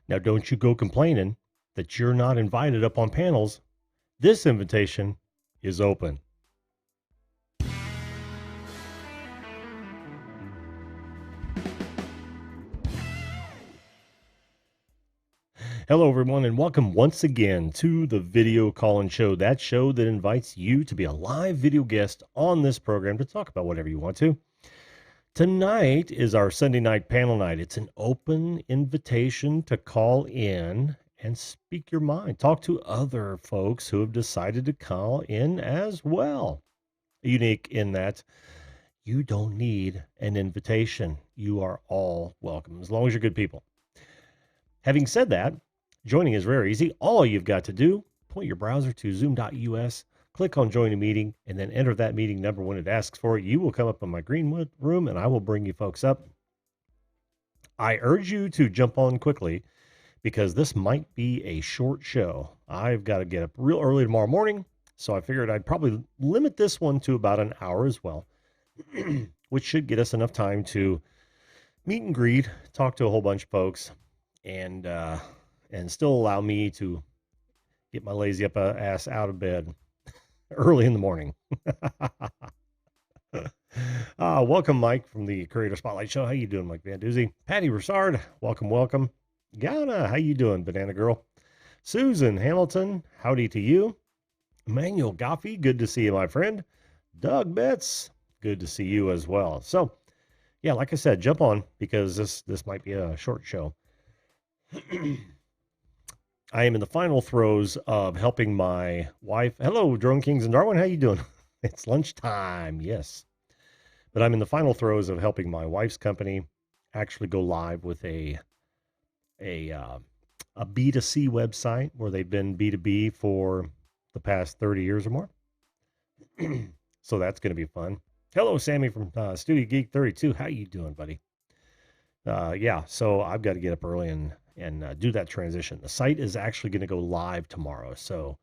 Now, don't you go complaining that you're not invited up on panels. This invitation is open. Hello, everyone, and welcome once again to the Video Call-In Show, that show that invites you to be a live video guest on this program to talk about whatever you want to. Tonight is our Sunday night panel night. It's an open invitation to call in and speak your mind. Talk to other folks who have decided to call in as well. Unique in that you don't need an invitation. You are all welcome, as long as you're good people. Having said that, joining is very easy. All you've got to do, point your browser to zoom.us, click on join a meeting, and then enter that meeting number when it asks for it. You will come up in my green room, and I will bring you folks up. I urge you to jump on quickly because this might be a short show. I've got to get up real early tomorrow morning, so I figured I'd probably limit this one to about an hour as well, which should get us enough time to meet and greet, talk to a whole bunch of folks, and still allow me to get my lazy up ass out of bed early in the morning. Welcome, Mike, from the Creator Spotlight Show. How you doing, Mike Van Doozy? Patty Broussard, welcome. Yana, how you doing, Banana Girl? Susan Hamilton, howdy to you. Emmanuel Goffey, good to see you, my friend. Doug Betts, good to see you as well. So, yeah, like I said, jump on because this might be a short show. I am in the final throes of helping my wife. Hello, Drone Kings and Darwin. How you doing? It's lunchtime. Yes. But I'm in the final throes of helping my wife's company actually go live with a B2C website where they've been B2B for the past 30 years or more. So that's going to be fun. Hello, Sammy from Studio Geek 32. How you doing, buddy? Yeah, so I've got to get up early and do that transition. The site is actually going to go live tomorrow, so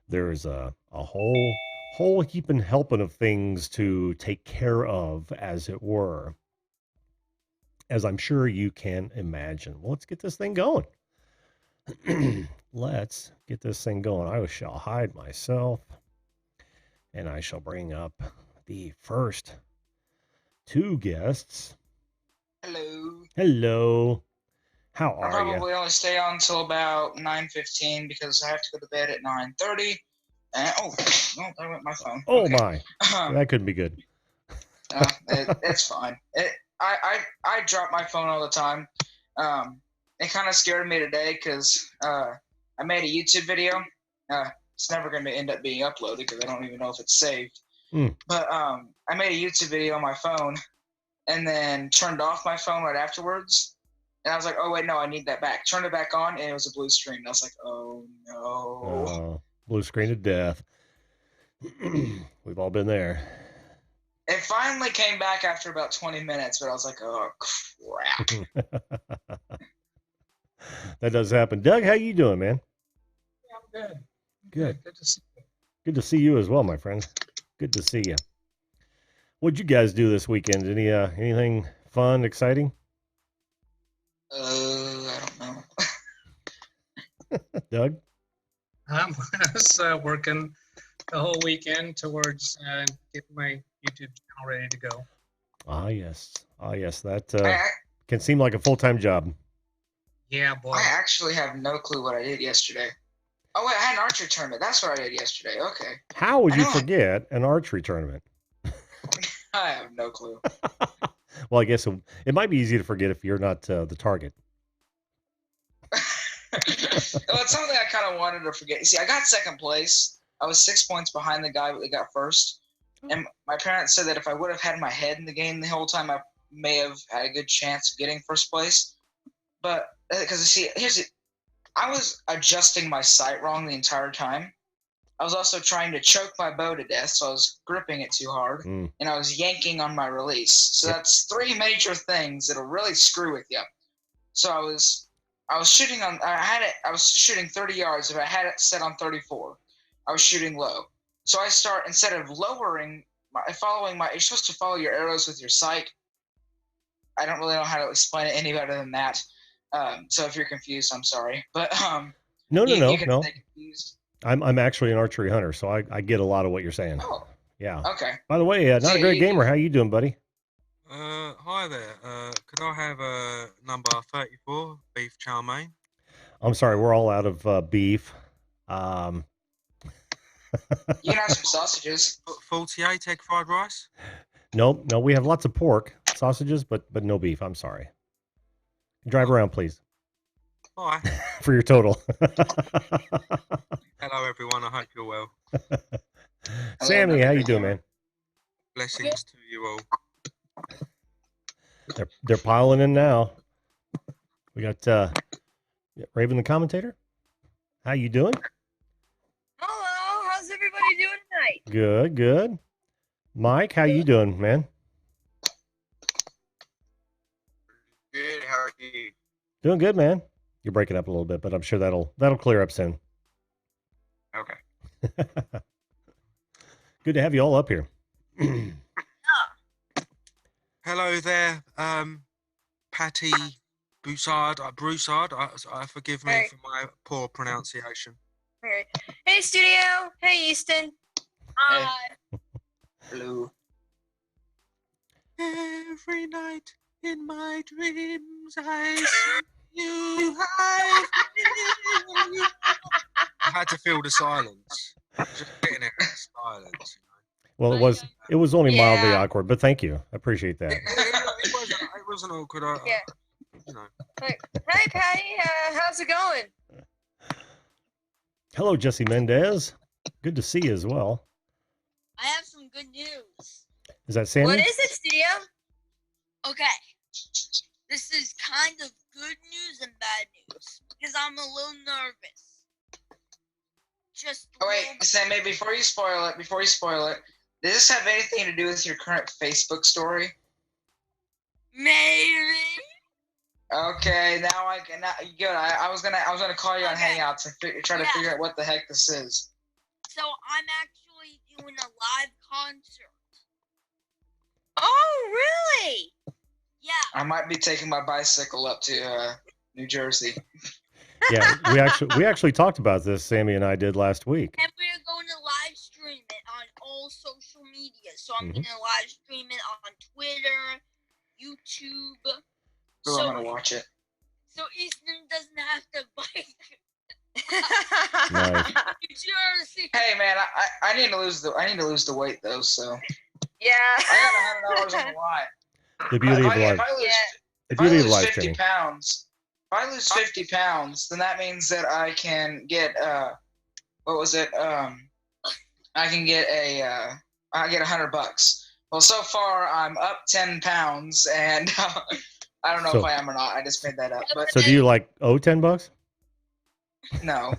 there's a whole heap and helping of things to take care of, as it were, as I'm sure you can imagine. Well, let's get this thing going. Let's get this thing going. I shall hide myself, and I shall bring up the first two guests. Hello. How are you? I'll probably only stay on until about 9:15 because I have to go to bed at 9:30. And there went my phone. Oh, okay. My. That couldn't be good. It's fine. I drop my phone all the time. It kind of scared me today because I made a YouTube video. It's never going to end up being uploaded because I don't even know if it's saved. But I made a YouTube video on my phone and then turned off my phone right afterwards. And I was like, oh, wait, no, I need that back. Turned it back on, and it was a blue screen. And I was like, oh, no. Blue screen of death. We've all been there. It finally came back after about 20 minutes, but I was like, oh, crap. That does happen. Doug, how you doing, man? Yeah, I'm good. Good. Good to see you. Good to see you as well, my friend. Good to see you. What'd you guys do this weekend? Anything fun, exciting? I don't know. Doug? I was working the whole weekend towards getting my YouTube channel ready to go. Ah, yes. That can seem like a full-time job. Yeah, boy. I actually have no clue what I did yesterday. Oh, wait, I had an archery tournament. That's what I did yesterday. Okay. How would you forget an archery tournament? I have no clue. Well, I guess it might be easy to forget if you're not the target. Well, it's something I kind of wanted to forget. You see, I got second place. I was 6 points behind the guy that got first. And my parents said that if I would have had my head in the game the whole time, I may have had a good chance of getting first place. But, because you see, I was adjusting my sight wrong the entire time. I was also trying to choke my bow to death, so I was gripping it too hard, and I was yanking on my release. So that's three major things that'll really screw with you. So I was shooting I was shooting 30 yards. If I had it set on 34, I was shooting low. So I start, instead of lowering, you're supposed to follow your arrows with your sight. I don't really know how to explain it any better than that. So if you're confused, I'm sorry, but No, no, you no, can no. stay confused. I'm actually an archery hunter, so I get a lot of what you're saying. Oh, Yeah. okay. By the way, So not a yeah, great gamer. How you doing, buddy? Hi there. Could I have number 34, beef chow mein? I'm sorry, we're all out of beef. Um, You can have some sausages. 48 egg fried rice? Nope, no, we have lots of pork sausages, but no beef. I'm sorry. Drive around, please, Hi. for your total. Hello, everyone. I hope you're well. Sammy, how you doing, man? Blessings to you all. They're piling in now. We got Raven the commentator. How you doing? Hello, how's everybody doing tonight? Good, good. Mike, how you doing, man? Good. How are you? Doing good, man. You're breaking up a little bit, but I'm sure that'll clear up soon. Okay. Good to have you all up here. Hello there, Patty Broussard. Forgive me Hey. for my poor pronunciation. Alright. Hey, studio. Hey, Easton. Hello. Every night in my dreams, I see you. I had to fill the silence. Just getting it in silence. Well, it was only mildly Yeah. awkward, but thank you. I appreciate that. It wasn't awkward. Yeah. You know. Hey, Patty. How's it going? Hello, Jesse Mendez. Good to see you as well. I have some good news. Is that Sammy? What is it, studio? Okay. This is kind of good news and bad news because I'm a little nervous. Just a Oh wait, little bit. Sammy, before you spoil it, does this have anything to do with your current Facebook story? Maybe. Okay, now I can. Good. I was gonna call you on Okay. Hangouts and try to Yeah. figure out what the heck this is. So I'm actually doing a live concert. Oh, really? Yeah. I might be taking my bicycle up to New Jersey. Yeah, we actually talked about this. Sammy and I did last week. And we're going to live stream it on all social media. So I'm Mhm. going to live stream it on Twitter, YouTube. So So, I'm gonna watch it. so Easton doesn't have to bike Nice. New Jersey. Hey man, I need to lose the weight though. So Yeah. I got $100 on the line. The beauty of live. If I lose, Yeah. The if I beauty of lose live 50 streaming. pounds, if I lose 50 pounds, then that means that I can get what was it? I can get I get $100. Well, so far I'm up 10 pounds, and I don't know So- if I am or not. I just made that up, but So do you owe $10? no.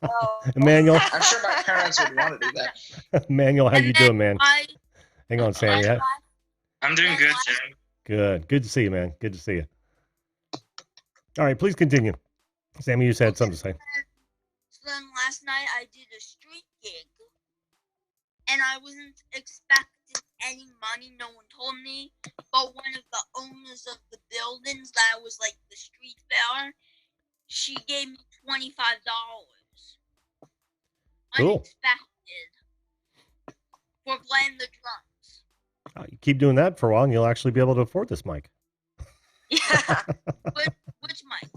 Oh. Emmanuel, I'm sure my parents would want to do that. Emmanuel, how And you then doing, man? Hang on, Sammy. I'm doing good, Sam. Good. Good to see you, man. Good to see you. All right, please continue. Sammy, you had something to say. So then last night I did a street gig, and I wasn't expecting any money. No one told me, but one of the owners of the buildings that was like the street fair, she gave me $25. Cool. Unexpected for playing the drums. You keep doing that for a while, and you'll actually be able to afford this mic. Yeah. Which mic?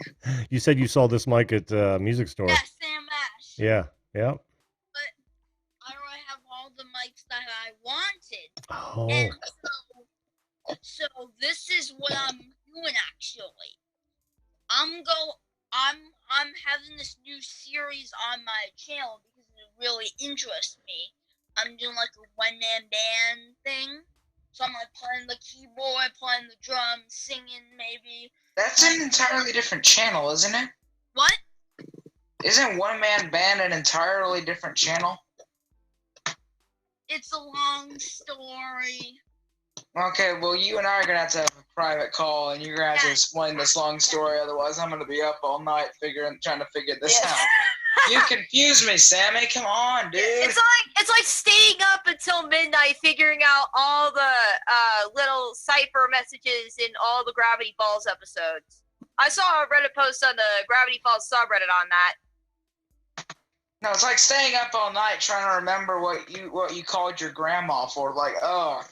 You said you saw this mic at music store. Yeah, Sam Ash. Yeah. I already have all the mics that I wanted. Oh. And so this is what I'm doing actually. I'm having this new series on my channel because it really interests me. I'm doing like a one-man band thing. So I'm like playing the keyboard, playing the drums, singing maybe. That's an entirely different channel, isn't it? What? Isn't One Man Band an entirely different channel? It's a long story. Okay, well, you and I are gonna have a private call, and you're gonna have to explain this long story. Otherwise, I'm gonna be up all night trying to figure this Yeah. out. You confuse me, Sammy. Come on, dude. It's like staying up until midnight figuring out all the little cipher messages in all the Gravity Falls episodes. I saw a Reddit post on the Gravity Falls subreddit on that. No, it's like staying up all night trying to remember what you called your grandma for. Like, oh,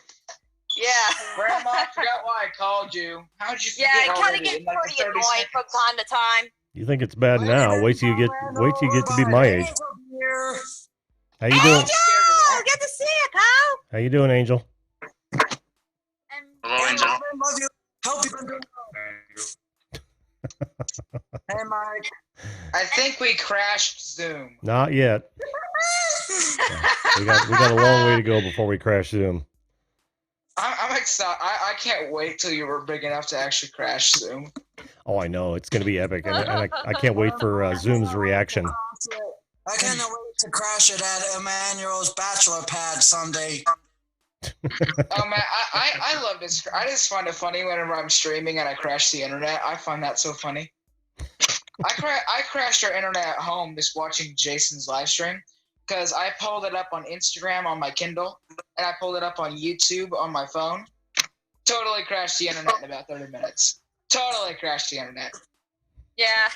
Yeah. grandma, I forgot why I called you. How'd you forget Yeah, it kind of already gets in like pretty 30 annoying from time to time. You think it's bad now? Wait till you get to be my age. How you doing? Angel! Good to see you, pal! How you doing, Angel? And Hello, Angel. Love you. Hope you've been doing Hey, Mike. I think we crashed Zoom. Not yet. We got a long way to go before we crash Zoom. I'm excited. I can't wait till you were big enough to actually crash Zoom. Oh, I know. It's going to be epic. And I can't wait for Zoom's reaction. I can't wait to crash it at Emmanuel's bachelor pad someday. Oh man, I love this. I just find it funny whenever I'm streaming and I crash the internet. I find that so funny. I crashed our internet at home just watching Jason's live stream because I pulled it up on Instagram on my Kindle and I pulled it up on YouTube on my phone. Totally crashed the internet in about 30 minutes. Totally crashed the internet. Yeah.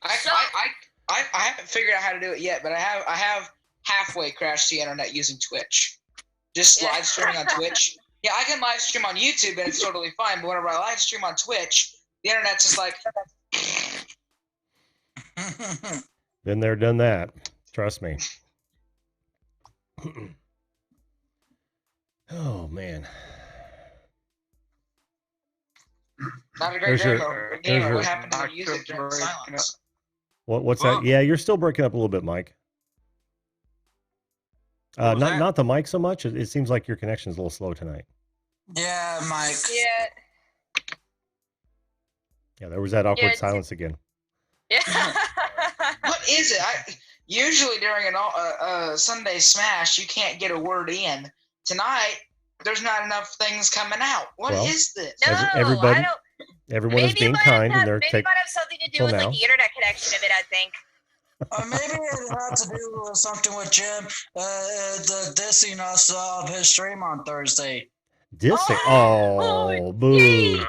I haven't figured out how to do it yet, but I have halfway crashed the internet using Twitch. Just live streaming on Twitch. Yeah, I can live stream on YouTube and it's totally fine, but whenever I live stream on Twitch, the internet's just like Been there, done that. Trust me. Oh man. not a great There's your- gamer. there's your- What happened to the music during silence? What's that? Yeah, you're still breaking up a little bit, Mike. What was that? Not the mic so much. It seems like your connection's a little slow tonight. Yeah, Mike. Yeah. Yeah, there was that awkward it's- silence again. Yeah. What is it? Usually during a Sunday Smash, you can't get a word in. Tonight, there's not enough things coming out. What is Well, this? No, everybody- I don't. Everyone is Maybe being it might kind have, and they're maybe it taking. might have something to do till with now. like the internet connection of it. I think. Or maybe it had to do with something with Jim the dissing us of his stream on Thursday. Dissing. Oh, Oh, boo. geez.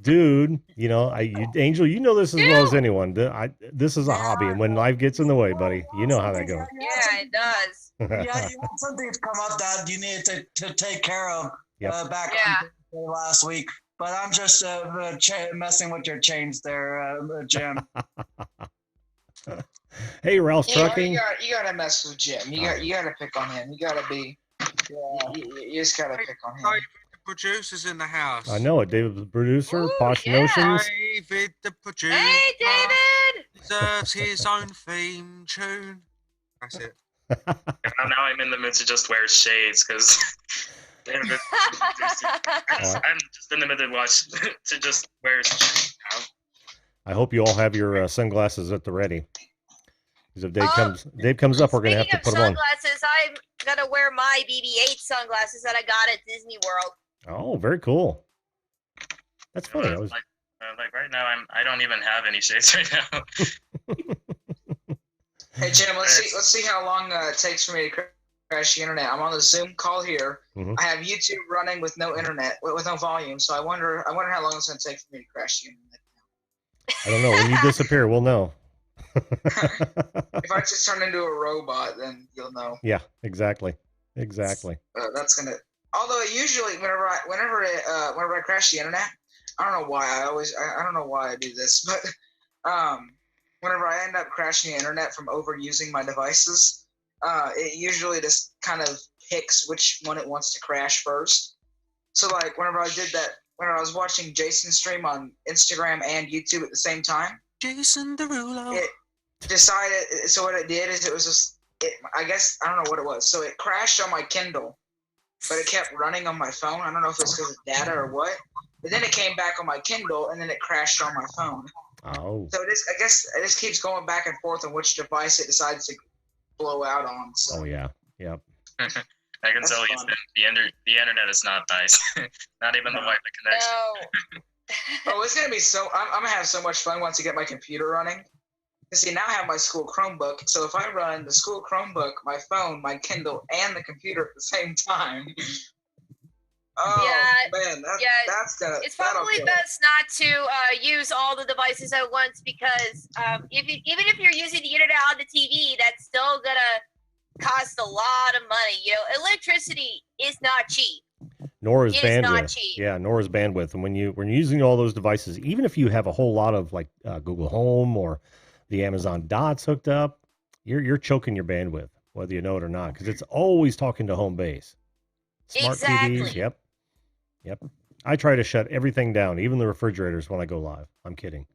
Dude, Angel, you know this as well as anyone. This is a hobby, and when life gets in the way, buddy, you know how that goes. Yeah, it does. Yeah, you had something to come up that you needed to take care of Yep. back Yeah. on Thursday last week. But I'm just messing with your chains there, Jim. Hey, Ralph's Yeah, Trucking. you gotta mess with Jim. You gotta pick on him. You gotta be. You just gotta pick on him. David, the producer's in the house. I know it. David, the producer, Ooh, Posh yeah. Notions. David, the producer. Hey, David. Deserves his own theme tune. That's it. Now I'm in the mood to just wear shades because I'm just in the mood to watch to just wear shades now. I hope you all have your sunglasses at the ready. Because if Oh, Dave comes up, we're gonna have to Speaking put of them on. sunglasses, I'm gonna wear my BB-8 sunglasses that I got at Disney World. Oh, very cool. That's funny. Like right now, I don't even have any shades right now. Hey Jim, let's see how long it takes for me to crash the internet. I'm on the Zoom call here. Mhm. I have YouTube running with no internet, with no volume. So I wonder how long it's gonna take for me to crash the internet. I don't know. When you disappear, we'll know. If I just turn into a robot, then you'll know. Yeah, exactly. That's gonna. Although usually whenever I crash the internet, I don't know why I don't know why I do this, but whenever I end up crashing the internet from overusing my devices, it usually just kind of picks which one it wants to crash first. So like whenever I did that, whenever I was watching Jason stream on Instagram and YouTube at the same time, Jason Derulo. it decided. So what it did is it was just. I guess I don't know what it was. So it crashed on my Kindle, but it kept running on my phone. I don't know if it's because of data or what. But then it came back on my Kindle, and then it crashed on my phone. Oh. So I guess it just keeps going back and forth on which device it decides to blow out on. So. Oh yeah. Yep. I can That's tell you fun. the internet is not nice. Not even the Wi-Fi connection. No. Oh, it's gonna be so. I'm gonna have so much fun once I get my computer running. Cause see, now I have my school Chromebook. So if I run the school Chromebook, my phone, my Kindle, and the computer at the same time, Oh Yeah, man, yeah, that's gonna. it's that'll probably kill it. best not to use all the devices at once because even if you're using the internet on the TV, that's still gonna cost a lot of money. You know, electricity is not cheap. Nor is It is not bandwidth. cheap. Yeah, nor is bandwidth. And when you're using all those devices, even if you have a whole lot of like Google Home or the Amazon Dots hooked up, you're choking your bandwidth, whether you know it or not, because it's always talking to home base. Smart TVs. Exactly. Yep. I try to shut everything down, even the refrigerators, when I go live. I'm kidding.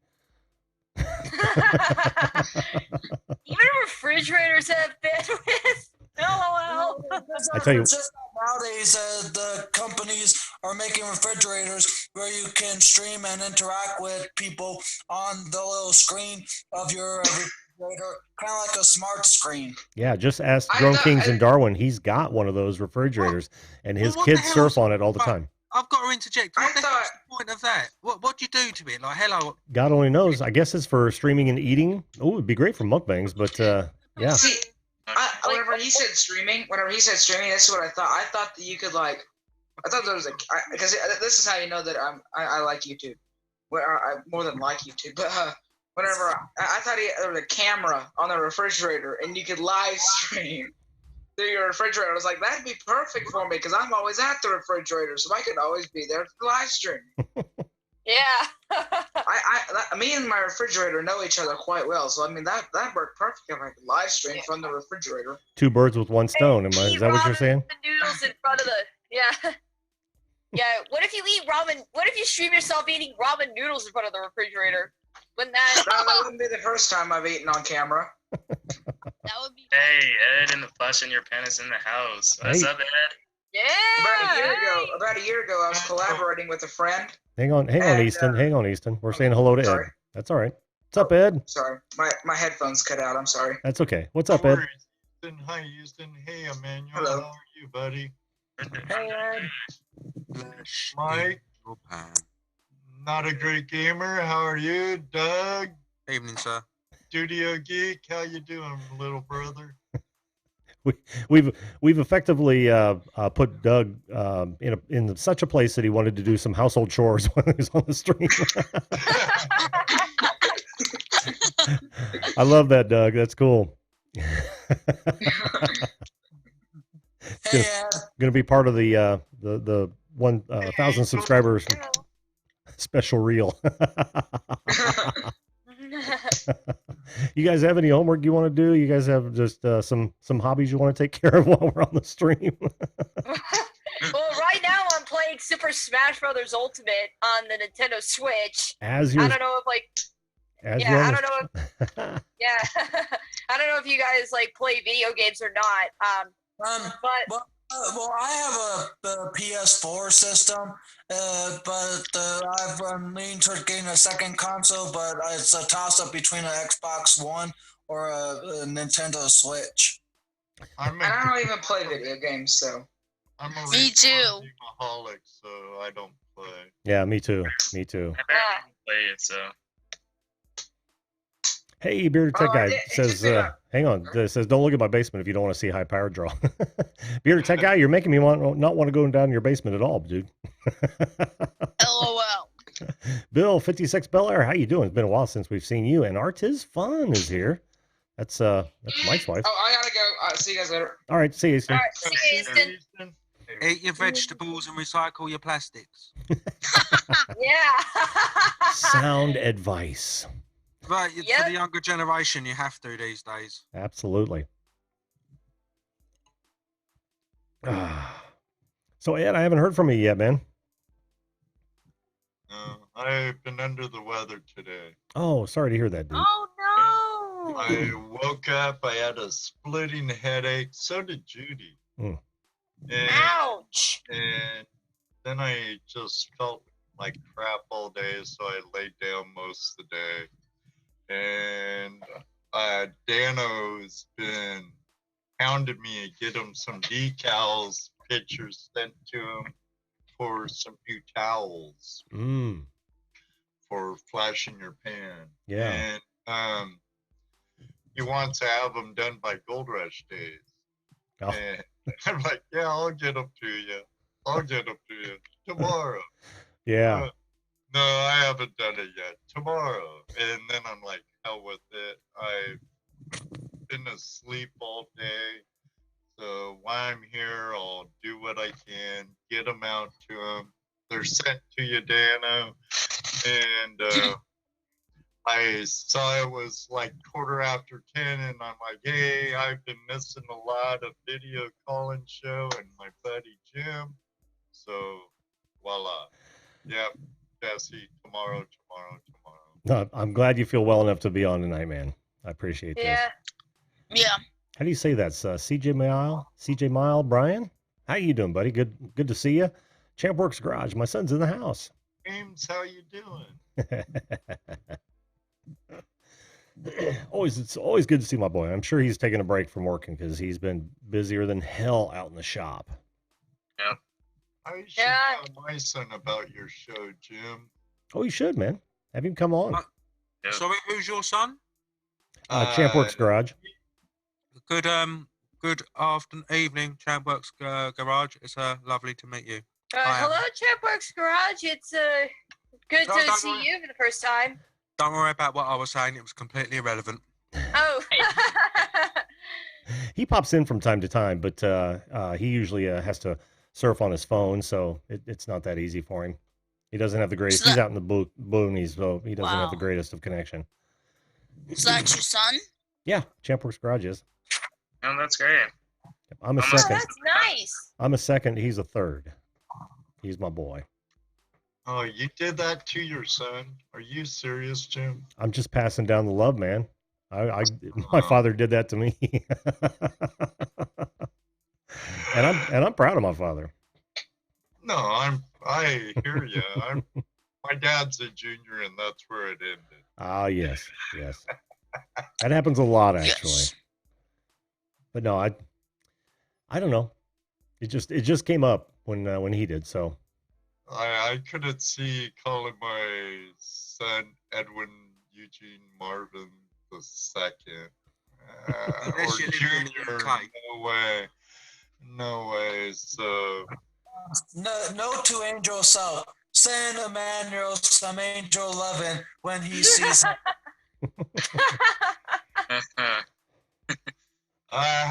Even refrigerators have bandwidth. LOL. I tell you- It's just that nowadays the companies are making refrigerators where you can stream and interact with people on the little screen of your refrigerator, kind of like a smart screen. Yeah, just ask I Drone thought- Kings in Darwin. He's got one of those refrigerators, and his Well, what the kids surf hell's- on it all the Right. time. I've got to interject. I What the hell's thought- the point of that? What do you do to it? Like, hello. God only knows. I guess it's for streaming and eating. Oh, it'd be great for mukbangs, but yeah. See, whenever he said streaming, this is what I thought. I thought that you could I thought there was because this is how you know that I like YouTube. I more than like YouTube, but whenever I thought there was a camera on the refrigerator and you could live stream through your refrigerator. I was like, that'd be perfect for me because I'm always at the refrigerator, so I could always be there for live stream. Yeah. Me and my refrigerator know each other quite well, so I mean that worked perfect if I could live stream from the refrigerator. Two birds with one stone. Is that what you're saying? The noodles in front of the yeah. What if you eat ramen? What if you stream yourself eating ramen noodles in front of the refrigerator? Wouldn't that? No, that wouldn't be the first time I've eaten on camera. That would be. Hey, Ed in the flesh and your pen is in the house. What's Hey. up, Ed? Yeah. About a year ago, I was collaborating with a friend. Hang on, And, Easton. Hang on, Easton. We're saying hello to Ed. sorry. That's all right. What's up, Ed? Sorry, my headphones cut out. I'm sorry. That's okay. What's up, Ed? Houston. Hi, Houston. Hey, Emmanuel. Hello. How are you, buddy? Hey, Ed. Flesh Mike. in your pan. Not a great gamer. How are you, Doug? Evening, sir. Studio Geek. How you doing, little brother? We've effectively put Doug in such a place that he wanted to do some household chores when he was on the stream. I love that, Doug. That's cool. Hey, Ed. Going to be part of the 1,000 subscribers special reel. You guys have any homework you want to do? You guys have just some hobbies you want to take care of while we're on the stream? Well, right now I'm playing Super Smash Brothers Ultimate on the Nintendo Switch. As I you're, don't know if as yeah, you're I on don't know if I don't know if you guys play video games or not. But Well, I have a PS4 system, but I've leaned toward getting a second console, but it's a toss-up between an Xbox One or a Nintendo Switch. I'm And I don't even play video games, so. I'm a Me too. alcoholic, so I don't play. Yeah, me too. Me too. I barely play it, so. Hey, Bearded Tech Guy it says, just did a- hang on. It says, don't look at my basement if you don't want to see high power draw. Bearded Tech Guy, you're making me not want to go down in your basement at all, dude. LOL. Bill 56 Bel Air, how you doing? It's been a while since we've seen you. And Artiz Fun is here. That's Mike's wife. Oh, I gotta go. See you guys later. All right, see you. Easton. all right, see you, Easton. Eat your vegetables and recycle your plastics. Yeah. Sound advice. Right, Yep. for the younger generation, you have to these days. Absolutely. So Ed, I haven't heard from you yet, man. I've been under the weather today. Oh, sorry to hear that, dude. Oh no. I woke up, I had a splitting headache. So did Judy. Mm. And, Ouch. and then I just felt like crap all day, so I laid down most of the day. And Dano's been hounded me to get him some decals, pictures sent to him for some new towels for flashing your pan. Yeah. And he wants to have them done by Gold Rush days. Oh. And I'm like, yeah, I'll get them to you. I'll get them to you. tomorrow. Yeah. No, I haven't done it yet. Tomorrow. And then I'm like, hell with it. I've been asleep all day. So while I'm here, I'll do what I can, get them out to them. They're sent to you, Dano. And I saw it was like 10:15, and I'm like, hey, I've been missing a lot of video calling show and my buddy Jim. So voila. Yep, Jesse, tomorrow. No, I'm glad you feel well enough to be on tonight, man. I appreciate this. Yeah. Yeah. How do you say that? CJ Mile, Brian? How you doing, buddy? Good to see you. Champworks Garage. My son's in the house. James, how you doing? It's always good to see my boy. I'm sure he's taking a break from working because he's been busier than hell out in the shop. Yep. I should tell my son about your show, Jim. Oh, you should, man. Have him come on. Sorry, who's your son? Champworks Garage. Good evening, Champworks Garage. It's lovely to meet you. Hello, Champworks Garage. It's good to see you for the first time. Don't worry about what I was saying. It was completely irrelevant. Oh. He pops in from time to time, but he usually has to surf on his phone, so it's not that easy for him. He doesn't have the greatest. He's out in the boonies, so he doesn't have the greatest of connection. Is that your son? Yeah, Champworks Garage is. Oh, that's great. I'm a Oh, second. that's nice. I'm a second. He's a third. He's my boy. Oh, you did that to your son? Are you serious, Jim? I'm just passing down the love, man. My father did that to me, and I'm proud of my father. No, I hear you. My dad's a junior, and that's where it ended. Ah, yes. That happens a lot, actually. Yes. But no, I don't know. It just came up when he did. So I couldn't see calling my son Edwin Eugene Marvin the second or Unless you live in the junior. UK. No way. So No to Angel South. Send Emmanuel some angel loving when he sees him.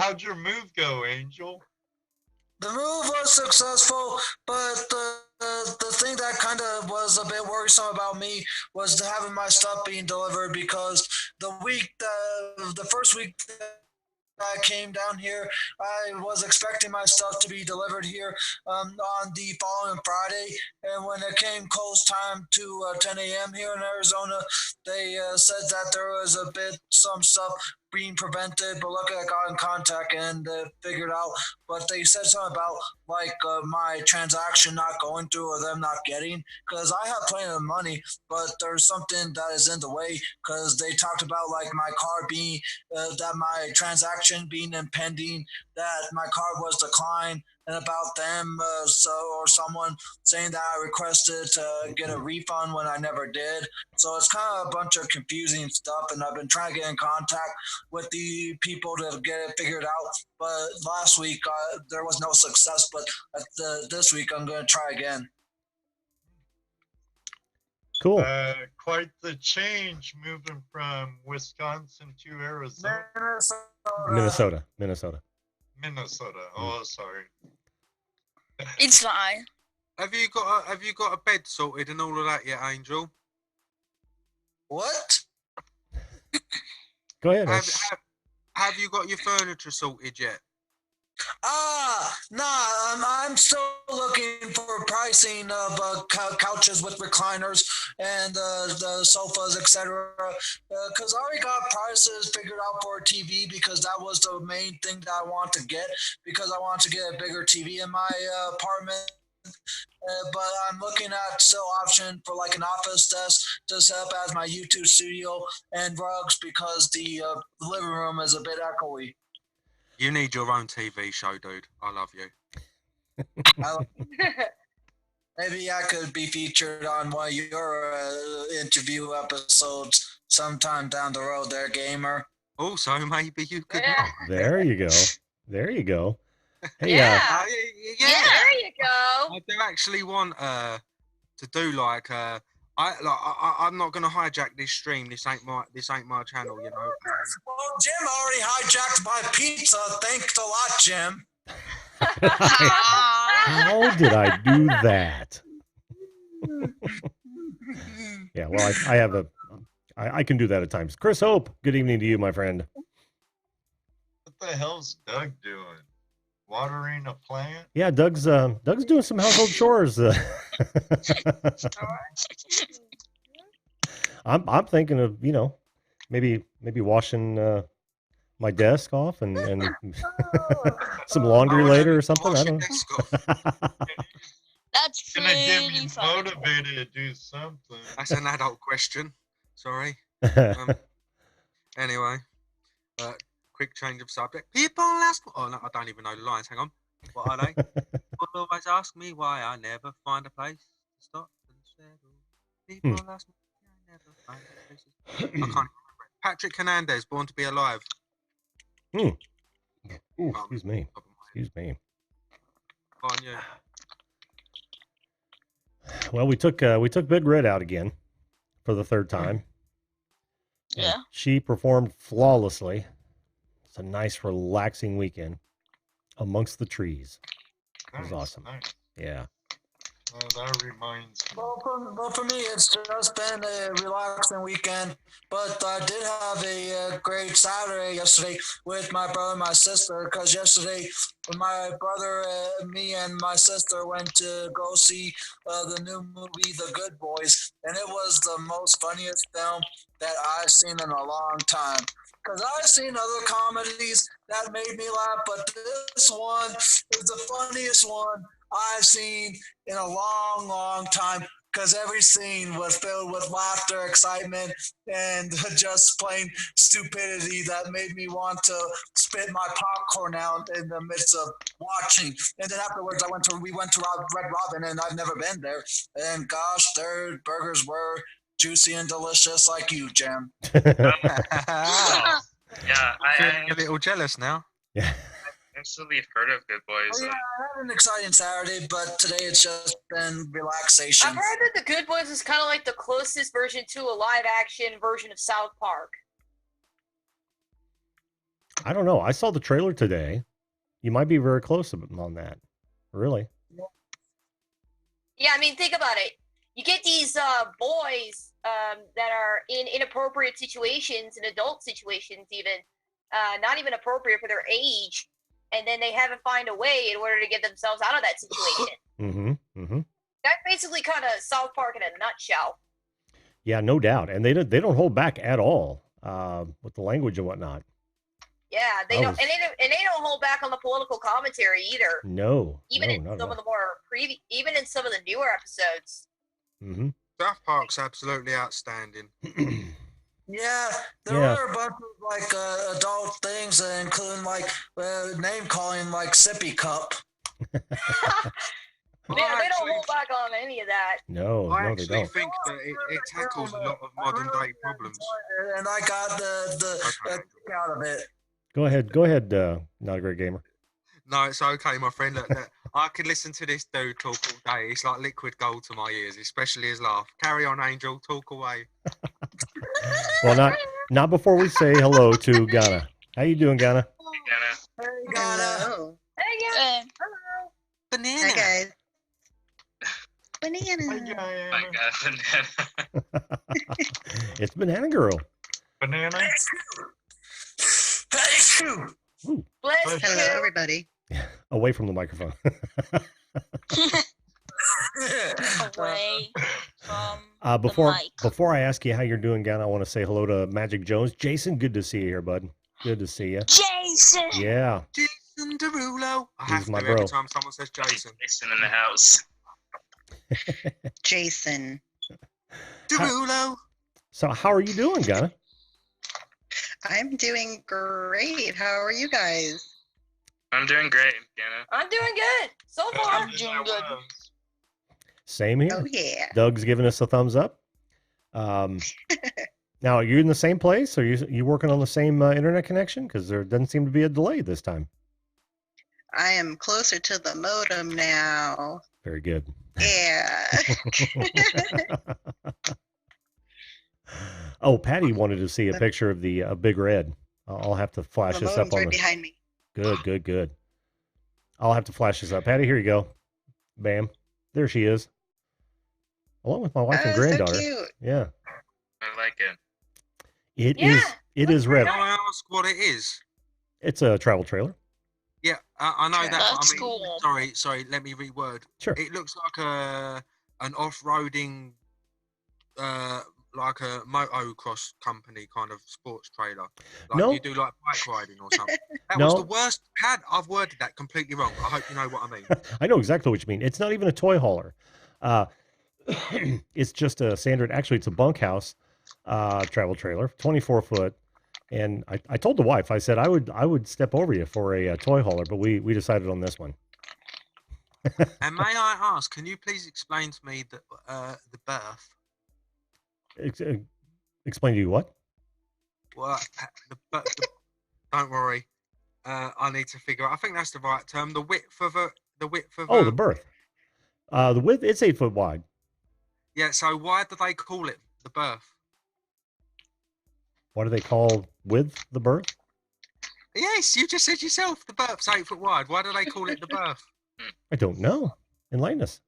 how'd your move go, Angel? The move was successful, but the thing that kind of was a bit worrisome about me was having my stuff being delivered, because the first week that I came down here, I was expecting my stuff to be delivered here on the following Friday, and when it came close time to 10 a.m. here in Arizona, they said that there was some stuff being prevented, but luckily I got in contact and figured out. But they said something about my transaction not going through or them not getting, because I have plenty of money, but there's something that is in the way, because they talked about my card being that my transaction being impending, that my card was declined, and about them or someone saying that I requested to get a refund when I never did. So it's kind of a bunch of confusing stuff, and I've been trying to get in contact with the people to get it figured out. But last week there was no success, but this week I'm going to try again. cool. Quite the change moving from Wisconsin to Arizona. Minnesota. Oh, sorry. It's fine. Have you got a bed sorted and all of that yet, Angel? What? Go ahead. Have you got your furniture sorted yet? I'm still looking for pricing of couches with recliners and the sofas, etc. Because I already got prices figured out for a TV, because that was the main thing that I want to get, because I want to get a bigger TV in my apartment. But I'm looking at still option for an office desk to set up as my YouTube studio, and rugs, because the living room is a bit echoey. You need your own TV show, dude. I love you. Maybe I could be featured on one of your interview episodes sometime down the road there, gamer. Also, maybe you could. Yeah. There you go. Hey, Yeah. There you go. I do actually want to do like I'm not gonna hijack this stream. This ain't my channel, you know. Well, Jim already hijacked my pizza. Thanks a lot, Jim. How did I do that? Yeah, well, I have I can do that at times. Chris Hope, good evening to you, my friend. What the hell's Doug doing? Watering a plant? Yeah, Doug's doing some household chores. I'm thinking of, maybe washing my desk off and some laundry later or something. I don't know. That's Gonna get me pretty funny. motivated to do something. That's an adult question. Sorry. Anyway, quick change of subject. People ask. Oh no, I don't even know the lines. Hang on. What are they? People always ask me why I never find a place to stop and settle. People ask me why I never find a place to stop. I can't remember it. Patrick Hernandez, Born to Be Alive. Ooh, excuse me. Excuse me. On you. Well, we took Big Red out again for the third time. Yeah. She performed flawlessly. It's a nice, relaxing weekend amongst the trees. It was awesome. Nice. Yeah. That reminds me. Well, for me, it's just been a relaxing weekend. But I did have a great Saturday yesterday with my brother and my sister. Because yesterday, my brother, me, and my sister went to go see the new movie, The Good Boys. And it was the most funniest film that I've seen in a long time. Because I've seen other comedies that made me laugh, but this one is the funniest one I've seen in a long, long time, because every scene was filled with laughter, excitement, and just plain stupidity that made me want to spit my popcorn out in the midst of watching. And then afterwards, we went to Red Robin, and I've never been there. And gosh, their burgers were juicy and delicious, like you, Jim. Yeah, I'm a little jealous now. Yeah. Actually heard of Good Boys. Oh, yeah, I had an exciting Saturday, but today it's just been relaxation. I've heard that The Good Boys is kind of like the closest version to a live-action version of South Park. I don't know. I saw the trailer today. You might be very close on that. Really? Yeah, I mean, think about it. You get these boys that are in inappropriate situations, in adult situations even, not even appropriate for their age, and then they have to find a way in order to get themselves out of that situation. That's basically kind of South Park in a nutshell. Yeah, no doubt. And they don't hold back at all with the language and whatnot. Yeah, they don't, and they don't hold back on the political commentary either. No, even in some of the more even in some of the newer episodes. South Park's absolutely outstanding. Yeah, there were a bunch of like adult things, including like name calling, like sippy cup. Yeah, they don't hold back on any of that. No, I they actually don't. think that it tackles a lot of modern day problems. And I got the kick out of it. Go ahead, not a great gamer. No, it's okay, my friend. Look, I could listen to this dude talk all day. It's like liquid gold to my ears, especially his laugh. Carry on, Angel. Talk away. Well, not before we say hello to Ghana. How you doing, Ghana? Hey, Ghana. Hello. Hey, yeah. Hello. Banana. Hi, guys. Banana. My God, banana. It's Banana Girl. Banana. Ooh. Bless Hello, you. everybody. Away from the microphone. Away from Before I ask you how you're doing, Ghana, I want to say hello to Magic Jones. Jason, good to see you here, bud. Good to see you. Jason. Yeah. Jason Derulo. I He's have my to bro. every time someone says Jason. Jason in the house. Jason. Derulo. So how are you doing, Ghana? I'm doing great. How are you guys? I'm doing great, Anna. I'm doing good so far. I'm doing good. Same here. Oh, yeah. Doug's giving us a thumbs up. Now, are you in the same place? Are you working on the same internet connection? Because there doesn't seem to be a delay this time. I am closer to the modem now. Very good. Yeah. Oh, Patty wanted to see a picture of the Big Red. I'll have to flash The this up modem's on right the. behind me. Good. I'll have to flash this up. Patty, here you go. Bam. There she is. Along with my wife and Oh, so granddaughter. cute. Yeah. I like it. It Yeah, is red. Can I ask what it is? It's a travel trailer. Yeah, I know that. But That's I mean, cool. Sorry. Let me reword. Sure. It looks like an off-roading, like a motocross company kind of sports trailer. Like No. you do like bike riding or something. That No. was the worst. I've worded that completely wrong. I hope you know what I mean. I know exactly what you mean. It's not even a toy hauler. It's just a standard. Actually, it's a bunkhouse travel trailer, 24-foot. And I told the wife, I said I would step over you for a toy hauler, but we decided on this one. And may I ask, can you please explain to me the birth? Explain to you what? Well, don't worry. I need to figure out. I think that's the right term. The width of the width of. Oh, the birth. The width, it's 8 foot wide. Yeah. So why do they call it the birth? What do they call with the birth? Yes, you just said yourself. The birth's 8 foot wide. Why do they call it the birth? I don't know. Enlighten us.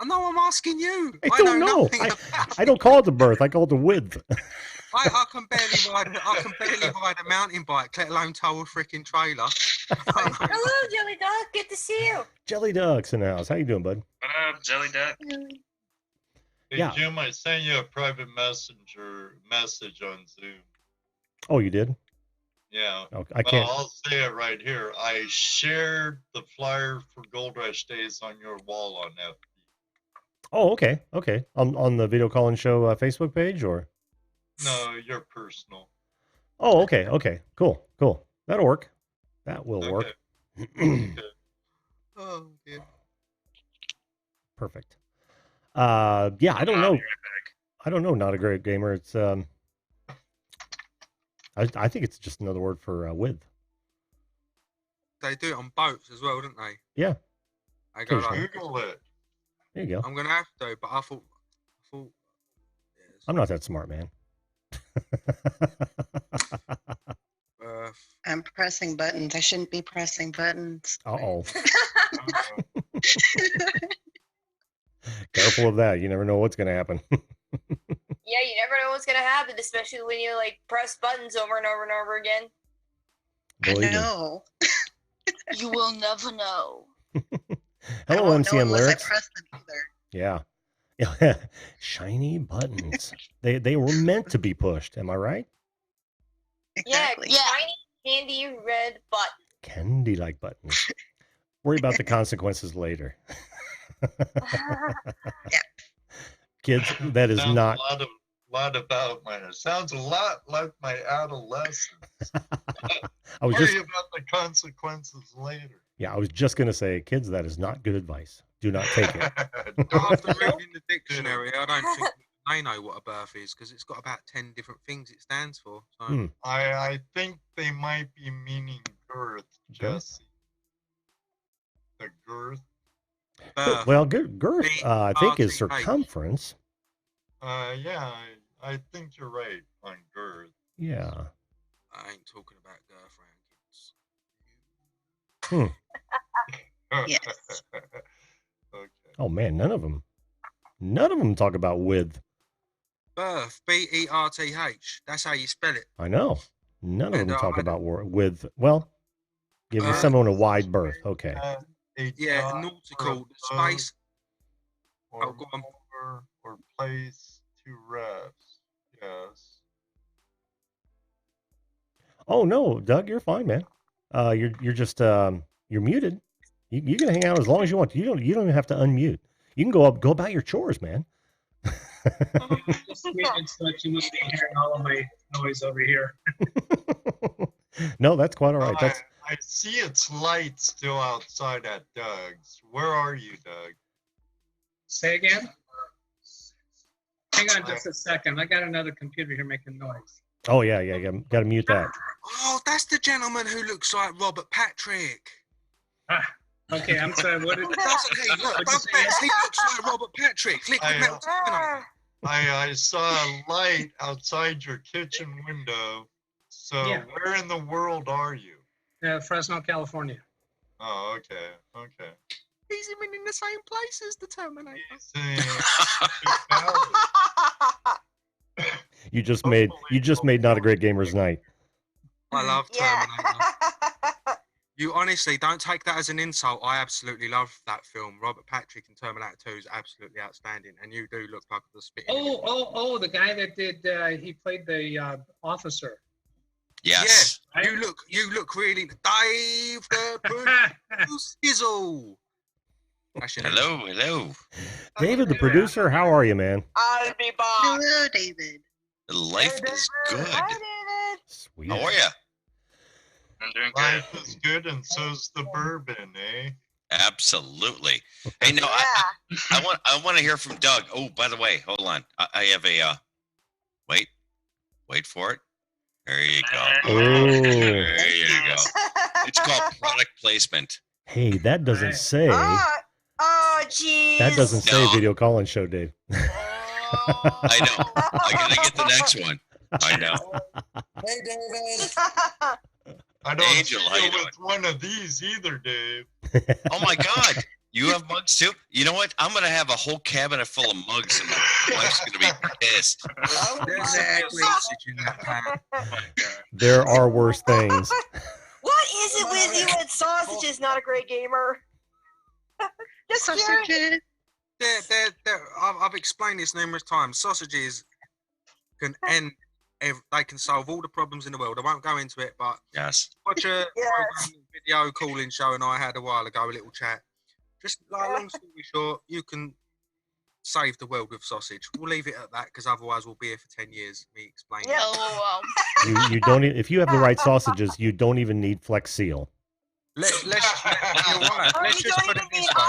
I know. I'm asking you. I don't know. nothing about I don't call it the birth. I call it the width. I can barely ride a mountain bike, let alone tow a freaking trailer. Hello, Jelly Dog. Good to see you. Jelly Duck's in the house. How you doing, bud? What up, Jelly Duck? Hey, Yeah. Jim, I sent you a private message on Zoom. Oh, you did? Yeah. Okay, I Well, can't. I'll say it right here. I shared the flyer for Gold Rush Days on your wall on FB. Oh, okay. On the Video Call-In Show Facebook page, or? No, your personal. Oh, okay. Cool. That'll work. That will work. Okay. Oh dear. Perfect. Yeah, I don't I'll know. be right back. I don't know. Not a great gamer. It's I think it's just another word for width. They do it on boats as well, don't they? Yeah. I go Occasionally. like, Google it. There you go. I'm gonna have to, but I thought. Yes, I'm not that smart, man. I'm pressing buttons. I shouldn't be pressing buttons. Uh-oh. Careful of that. You never know what's going to happen. Yeah, you never know what's gonna happen, especially when you like press buttons over and over and over again. I Believe me. know. You will never know. I Hello, won't know MCM unless Lyrics. I press them either. Yeah. Shiny buttons. They were meant to be pushed. Am I right? Exactly. Yeah, shiny candy red button. Candy-like buttons. Worry about the consequences later. Kids, that is Sounds not. a lot about mine. It sounds a lot like my adolescence. I was Worry just. about the consequences later. Yeah, I was just going to say, kids, that is not good advice. Do not take it. After reading the dictionary, I don't think they know what a birth is because it's got about 10 different things it stands for. So. I think they might be meaning girth, Jesse. The girth. Birth. Well, girth, I think, is circumference. Yeah, I think you're right on girth. Yeah. I ain't talking about girth rankings. Yes. Okay. Oh man, none of them talk about width. Birth, B-E-R-T-H. That's how you spell it. I know. None of And, them talk I- about width. Well, giving Uh, someone a wide berth. Okay. Yeah, dot nautical, the or above space. or Oh, go on. more or place to rest. Yes. Oh no, Doug, you're fine, man. You're just you're muted. You can hang out as long as you want. You don't even have to unmute. You can go about your chores, man. Just muted so that you won't be hearing all of my noise over here. No, that's quite all right. That's I see its light still outside at Doug's. Where are you, Doug? Say again? Hang on just a second. I got another computer here making noise. oh yeah. Got to mute that. Oh, that's the gentleman who looks like Robert Patrick. Okay, I'm sorry. What did He doesn't he? Look, What'd you don't say? bet. He looks like Robert Patrick. Liquid I, Metal Terminator. I saw a light outside your kitchen window. So Yeah. where in the world are you? Fresno, California. Oh, okay, okay. He's even in the same place as the Terminator. You just made not a great gamer's night. I love Yeah. Terminator. You honestly don't take that as an insult. I absolutely love that film. Robert Patrick in Terminator 2 is absolutely outstanding, and you do look like the spitting. Oh, the guy that did he played the officer. Yes. Yeah, you look really Dave the Sizzle. Hello. David, the producer, how are you, man? I'll be back. Hello, David. Life is good. Hi, David. Sweet. How are you? I'm doing good. Life is good, and so's the bourbon, eh? Absolutely. Hey, no, Yeah. I want to hear from Doug. Oh, by the way, hold on. I have a wait for it. There you go. Oh. There you go. It's called product placement. Hey, that doesn't say. Oh, jeez. That doesn't say No. video calling show, Dave. I know. I gotta get the next one. I know. Hey, David. I don't Angel, how see you you with one of these either, Dave. Oh my God. You have mugs too? You know what? I'm gonna have a whole cabinet full of mugs, and my wife's gonna be pissed. There's a sausage in that pan. There are worse things. What is it with you and sausage is not a great gamer? Just curious. Sausages. I've explained this numerous times. Sausages can end. They can solve all the problems in the world. I won't go into it, but Yes. watch a Yes. video calling show and I had a while ago, a little chat. Just like long story short, you can save the world with sausage. We'll leave it at that because otherwise we'll be here for 10 years. Me explaining. Yeah. LOL. You don't. If you have the right sausages, you don't even need Flex Seal. Let's you're right. Or Let's you just don't put even it this need way.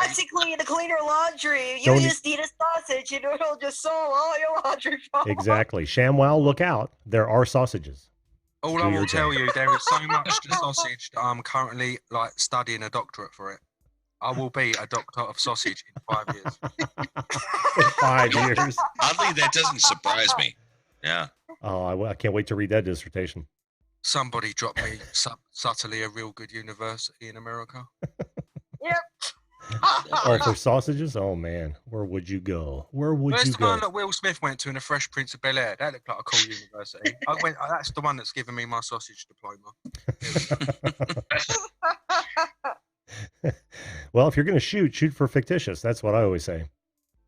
OxyClean to clean your laundry. You Don't just need a sausage and it'll just solve all your laundry problems. Exactly. ShamWow, look out. There are sausages. All Do I your will tell day. you, there is so much to sausage that I'm currently like studying a doctorate for it. I will be a doctor of sausage in 5 years. 5 years. Oddly, that doesn't surprise me. Yeah. Oh, I can't wait to read that dissertation. Somebody dropped me subtly a real good university in America. Oh, for sausages? Oh man, where would you go? Where would Where's you the one go? that Will Smith went to in the Fresh Prince of Bel-Air? That looked like a cool university. That's the one that's given me my sausage diploma. Well, if you're going to shoot for fictitious. That's what I always say.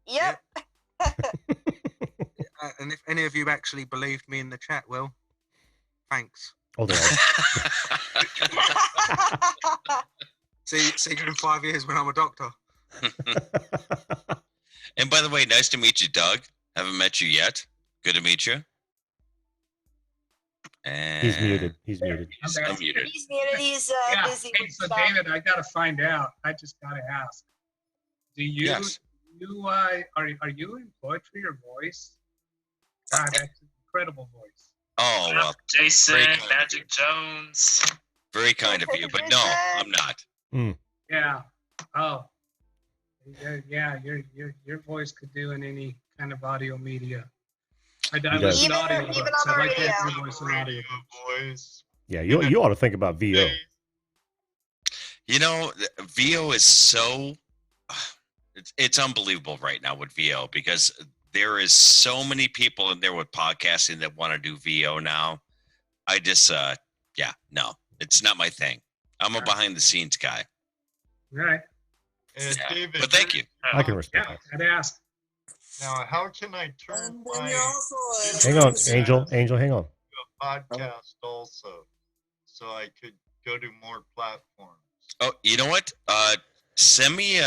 Yep. And if any of you actually believed me in the chat, well, thanks. Oh, there are. See you in 5 years when I'm a doctor. And by the way, nice to meet you, Doug. Haven't met you yet. Good to meet you. And He's muted. He's muted. I'm back. I'm muted. He's muted. He's Yeah. busy Hey, with so stuff. David, I gotta find out. I just gotta ask. Do you Yes. are you in poetry or voice? God, that's an incredible voice. Oh well, Jason, Very kind of Magic Jones. very kind of you, but no, I'm not. Yeah. Oh. Yeah. Your voice could do in any kind of audio media. I listen to audio Even books. on I the like that radio. your voice in audio Radio books. voice. Yeah, you ought to think about VO. You know, VO is so it's unbelievable right now with VO because there is so many people in there with podcasting that want to do VO now. I just no, it's not my thing. I'm a behind the scenes guy. Right. And Yeah, David, but thank you. I can respect Yeah, that. I'd ask. now how can I turn And my you're also a Hang on, producer. Angel, hang on. podcast also, so I could go to more platforms? Oh, you know what? Send me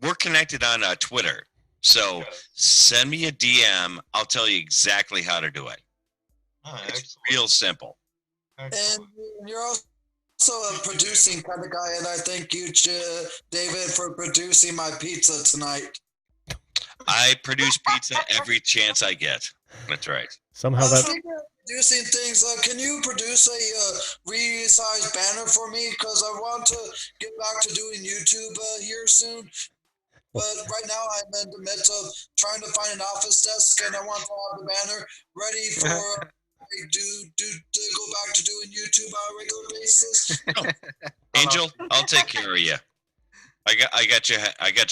we're connected on Twitter. So Yes. send me a DM. I'll tell you exactly how to do it. Ah, It's excellent. real simple. And Excellent. you're also a producing kind of guy, and I thank you, David, for producing my pizza tonight. I produce pizza every chance I get. That's right. Somehow that. Speaking of producing things, can you produce a resized banner for me? Because I want to get back to doing YouTube here soon. But right now I'm in the midst of trying to find an office desk, and I want to have the banner ready for to go back to doing YouTube on a regular basis. Angel, I'll take care of you. I got you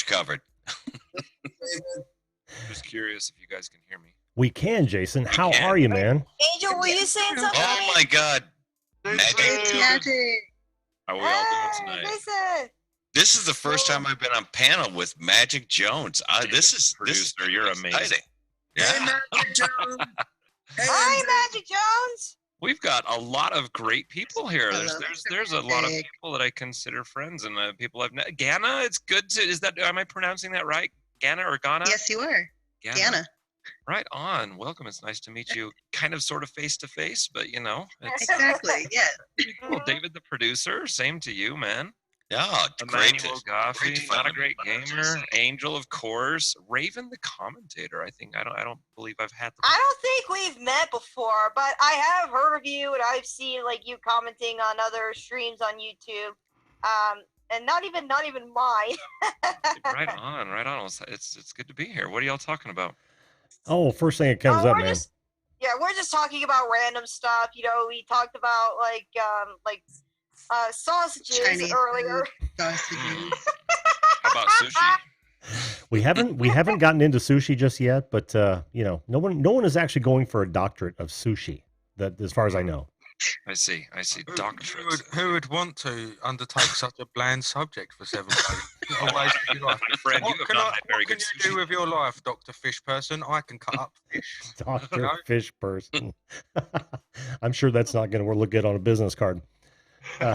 covered. Just curious if you guys can hear me. We can, Jason. How are you, man? Angel, were you saying something? Oh my God. It's magic. How are we all doing tonight? Listen. This is the first time I've been on panel with Magic Jones. This is Producer, you're amazing. exciting. Hey, Yeah. Magic Jones. Hey, Hi, Magic Jones. We've got a lot of great people here. Hello, There's a lot of Magic. people that I consider friends and people I've met. Ghana, it's good to. Am I pronouncing that right? Ghana or Ghana? Yes, you are. Ghana. Right on. Welcome. It's nice to meet you. Kind of, sort of, face to face, but it's Exactly. Yes. pretty cool. David, the producer. Same to you, man. Yeah, great. Emmanuel Goffey, great fun not a to great meet you. gamer. Angel, of course. Raven, the commentator. I don't believe I've had. I don't think we've met before, but I have heard of you and I've seen like you commenting on other streams on YouTube. And not even mine. Right on, right on. It's good to be here. What are y'all talking about? Oh, first thing that comes up, man. We're just talking about random stuff. We talked about sausages Chinese earlier. Sausages. How about sushi? We haven't gotten into sushi just yet, but no one is actually going for a doctorate of sushi. That, as far as I know. I see. Doctorate. Who would want to undertake such a bland subject for 7 days? My friend, you have not had very What can good you sushi. do with your life, Dr. Fish Person? I can cut up fish. Doctor No? Fish Person. I'm sure that's not going to look good on a business card. Be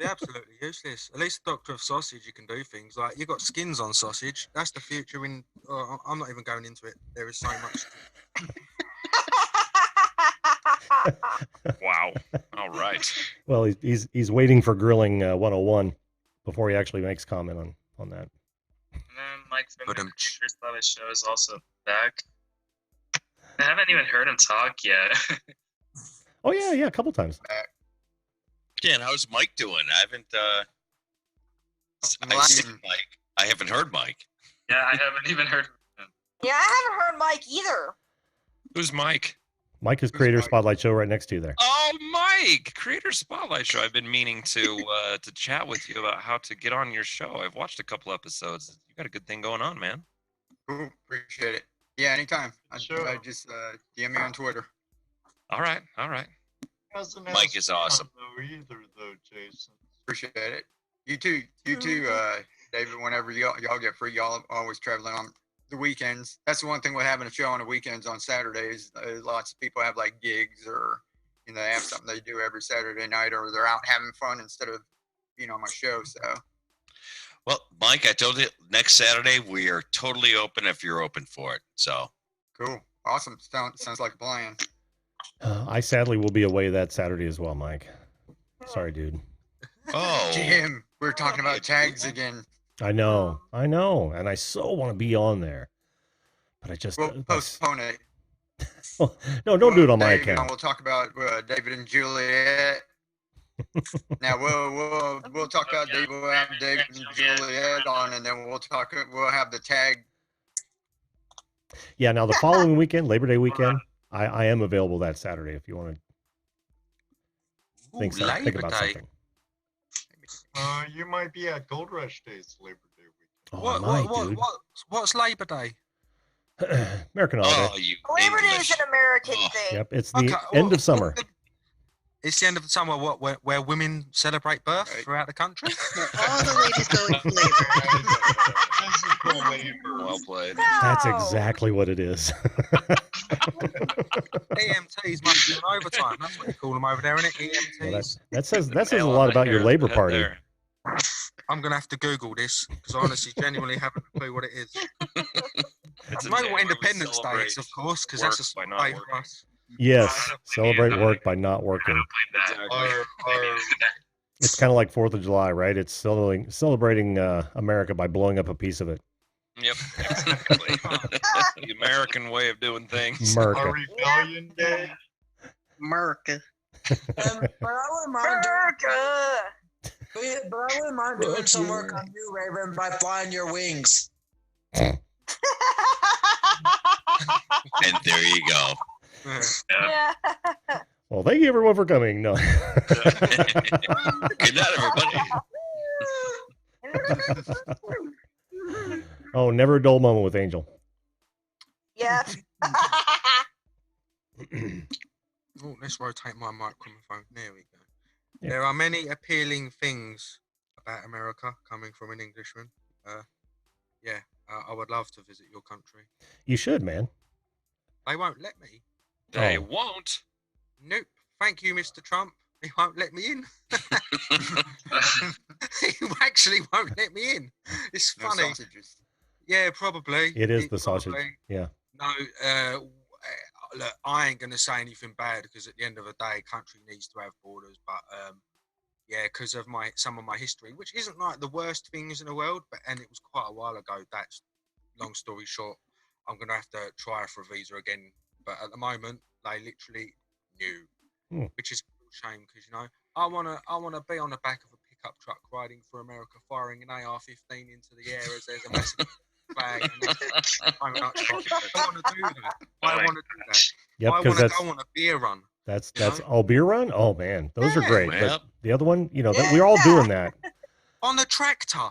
absolutely useless. At least Doctor of Sausage, you can do things like you got skins on sausage. That's the future. I'm not even going into it. There is so much. Wow. All right. Well, he's waiting for grilling 101 before he actually makes comment on that. And then Mike from But, the First Love Show is also back. I haven't even heard him talk yet. Oh yeah, a couple times. Yeah, and how's Mike doing? I haven't. I've seen Mike. I haven't heard Mike. Yeah, I haven't even heard him. Yeah, I haven't heard Mike either. Who's Mike? Mike is Creator Spotlight Show right next to you there. Oh, Mike, Creator Spotlight Show. I've been meaning to chat with you about how to get on your show. I've watched a couple episodes. You got a good thing going on, man. Cool, appreciate it. Yeah, anytime. Sure. I just DM me on Twitter. All right. Mike is awesome. Either though, Jason. Appreciate it. You too, David. Whenever y'all get free, y'all always traveling on the weekends. That's the one thing with having a show on the weekends on Saturdays. Lots of people have like gigs or they have something they do every Saturday night, or they're out having fun instead of being on my show. So. Well, Mike, I told you next Saturday we are totally open if you're open for it. So Cool. Awesome. Sounds like a plan. I sadly will be away that Saturday as well, Mike. Sorry, dude. Oh, Jim, we're talking about tags again. I know, and I so want to be on there, but I just We'll postpone it. no, don't do it on my Dave, account. We'll talk about David and Juliet. Now we'll talk about David. We'll have David and Juliet on, and then we'll have the tag. Yeah, now the following weekend, Labor Day weekend, I am available that Saturday if you want to think about something. You might be at Gold Rush Days Labor Day weekend. Oh, I might, dude. What's Labor Day? American holiday. you Labor Day is English. an American thing. Yep, it's the end of summer. It's the end of the summer. Where women celebrate birth throughout the country? All the ladies going for labor. Physical labor. Well played. That's exactly what it is. EMTs must be on overtime. That's what you call them over there, isn't it? Well, EMTs. that says a Nail on lot the about your hair- labor head party. there. I'm gonna have to Google this because I honestly, genuinely haven't a clue what it is. It's a I know day what where we Independence Day celebrate is, of course, because that's a work by not day for working. us. Yes, celebrate work by not working. It's kind of like 4th of July, right? It's celebrating America by blowing up a piece of it. Yep, exactly. The American way of doing things. Our Merca. rebellion day. Merca. But I wouldn't mind but I wouldn't mind doing some work on you, Raven, by flying your wings. And there you go. Yeah. Well, thank you everyone for coming. No. Good night, everybody. Oh, never a dull moment with Angel. Yeah. Oh, let's rotate my microphone. There we go. Yeah. There are many appealing things about America coming from an Englishman. I would love to visit your country. You should, man. They won't let me. They Oh. won't. Nope. Thank you, Mr. Trump. He won't let me in. He actually won't let me in. It's No funny. sausages. Yeah, probably. It is the sausage. probably- Yeah. No, look, I ain't gonna say anything bad because at the end of the day, country needs to have borders. But yeah, because of some of my history, which isn't like the worst things in the world, and it was quite a while ago. That's long story short. I'm gonna have to try for a visa again, but at the moment they literally knew, which is a real shame because I wanna be on the back of a pickup truck riding through America, firing an AR-15 into the air as there's a massive flag. And I want to do that. I want to do that. Yep, I because want to that's go on a beer run. that's beer run. Oh man, those are great. Yep. But the other one, that we're all doing that. On a tractor.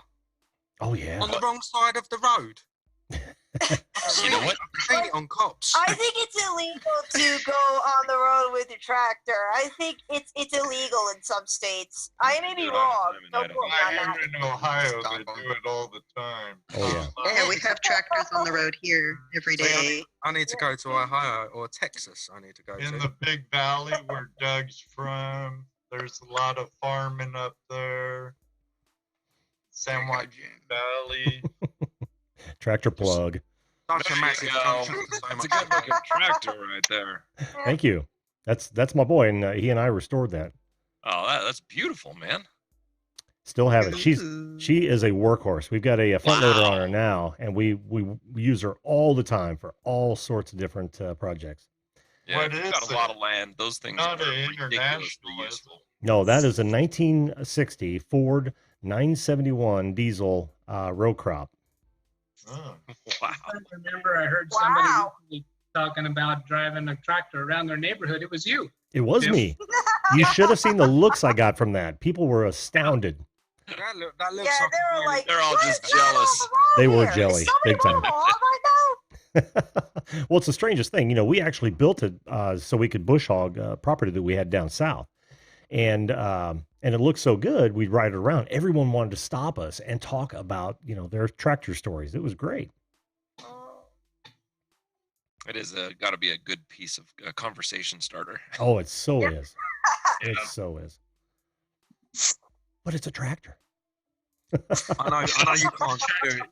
Oh yeah. On the wrong side of the road. You know what? I've seen it on cops. I think it's illegal to go on the road with your tractor. I think it's illegal in some states. I may be wrong. Don't quote me on I am that. in Ohio. They do it all the time. Oh yeah. Yeah, we have tractors on the road here every day. I need to go to Ohio or Texas. I need to go In to. the big valley where Doug's from, there's a lot of farming up there. San Joaquin Valley. Tractor plug. Such a There you massive go. country. So That's a much- good looking tractor right there. Thank you. That's my boy, and he and I restored that. Oh, that's beautiful, man. Still have it. She is a workhorse. We've got a front loader on Wow. her now, and we use her all the time for all sorts of different projects. Yeah, What you've is got a it? lot of land. Those things Not are an ridiculously international, is useful. No, that is a 1960 Ford 971 diesel row crop. Oh. Wow. I remember I heard somebody Wow. recently talking about driving a tractor around their neighborhood. It was you. It was Yep. me. You should have seen the looks I got from that. People were astounded. That looks Yeah, like they a were really- like, They're all "What just is going on jealous. the road They were here? Is jelly, somebody big time. going home right now?" Well, it's the strangest thing. We actually built it so we could bush hog property that we had down south. And it looked so good, we'd ride it around. Everyone wanted to stop us and talk about, their tractor stories. It was great. It is got to be a good piece of conversation starter. Oh, it so Yeah. is. It so is. But it's a tractor. I know you can't do it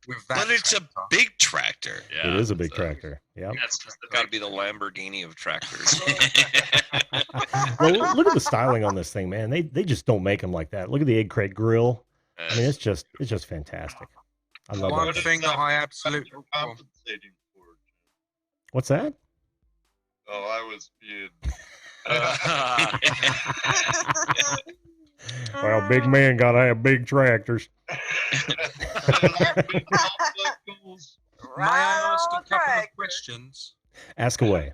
with that. But it's a tractor. big tractor. Yeah, It is a big it's tractor. Yeah. That's just the Got to be the Lamborghini of tractors. Well, look at the styling on this thing, man. They just don't make them like that. Look at the egg crate grill. I mean, it's just fantastic. I love One that. thing that I absolutely. You're compensating for it. What's that? Oh, I was being. Well, big man gotta have big tractors. May I ask a Right on couple of track. questions? Ask away.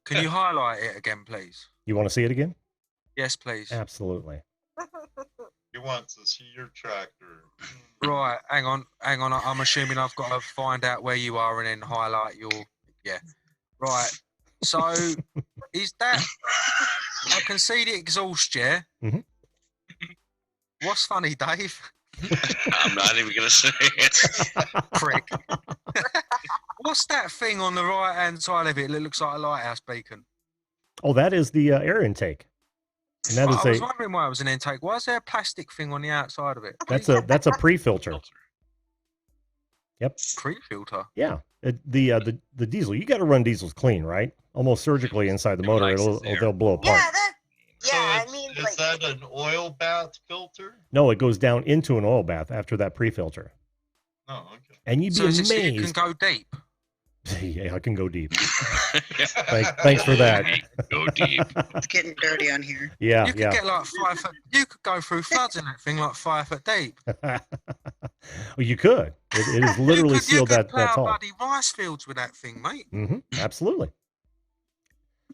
Can you highlight it again, please? You want to see it again? Yes, please. Absolutely. He wants to see your tractor. Right, hang on. I'm assuming I've got to find out where you are and then highlight your. Yeah. Right. So, is that? I can see the exhaust, yeah. Mhm. What's funny, Dave? I'm not even gonna say it. Prick. What's that thing on the right hand side of it that looks like a lighthouse beacon? Oh, that is the air intake, and that I is was a wondering why it was an intake. Why is there a plastic thing on the outside of it? that's a pre-filter. Yep. Pre-filter. Yeah. The diesel. You got to run diesels clean, right? Almost surgically inside the motor. They'll blow apart. Yeah, So I it's- mean, is like, that an oil bath filter? No, it goes down into an oil bath after that pre-filter. Oh, okay. And you'd be So is it so you can amazed. go deep? Yeah, I can go deep. Yeah. Thanks for that. Go deep. It's getting dirty on here. Yeah, You could yeah. get like 5 foot. You could go through floods in that thing like 5 foot deep. Well, you could. It is literally you sealed could that plow tall. bloody rice fields with that thing, mate. Absolutely.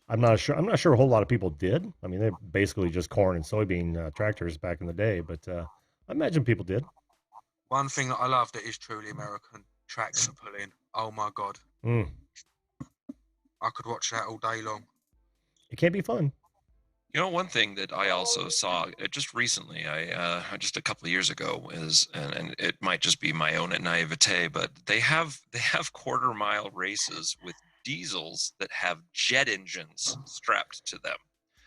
I'm not sure a whole lot of people did. I mean, they're basically just corn and soybean tractors back in the day, but I imagine people did. One thing that I love that is truly American: tractor pulling. Oh my god, Mm. I could watch that all day long. It can be fun. You know, one thing that I also saw just recently, just a couple of years ago, is and it might just be my own naivete, but they have quarter-mile races with diesels that have jet engines strapped to them.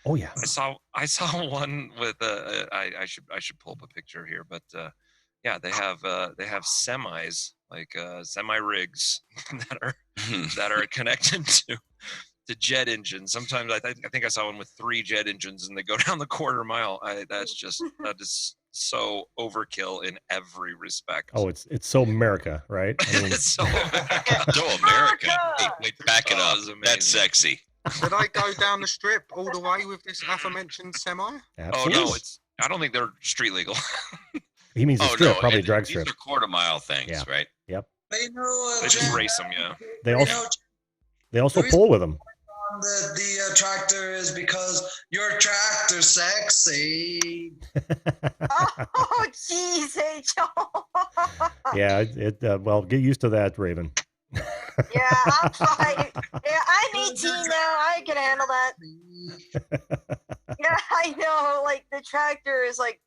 Oh yeah. I saw one with I should pull up a picture here, but yeah, they have semis, like semi rigs that are connected to jet engines. Sometimes I think I saw one with 3 jet engines, and they go down the quarter mile. That is so overkill in every respect. Oh, it's so America, right? I mean, It's so America. So America. Hey, wait, back it Oh, up. it was amazing. That's sexy. Did I go down the strip all the way with this aforementioned semi? absolutely. Oh no, I don't think they're street legal. He means a Oh strip, no, probably a and drag these strip. are quarter-mile things, Yeah. right? Yep. But you know, They just Jen, race them, yeah. They you also know, they also the reason- pull with them. the tractor is because your tractor sexy. Oh, jeez, Angel. Yeah, well, get used to that, Raven. Yeah, I'm fine. Yeah, I'm 18 now. I can handle that. Yeah, I know. Like the tractor is like,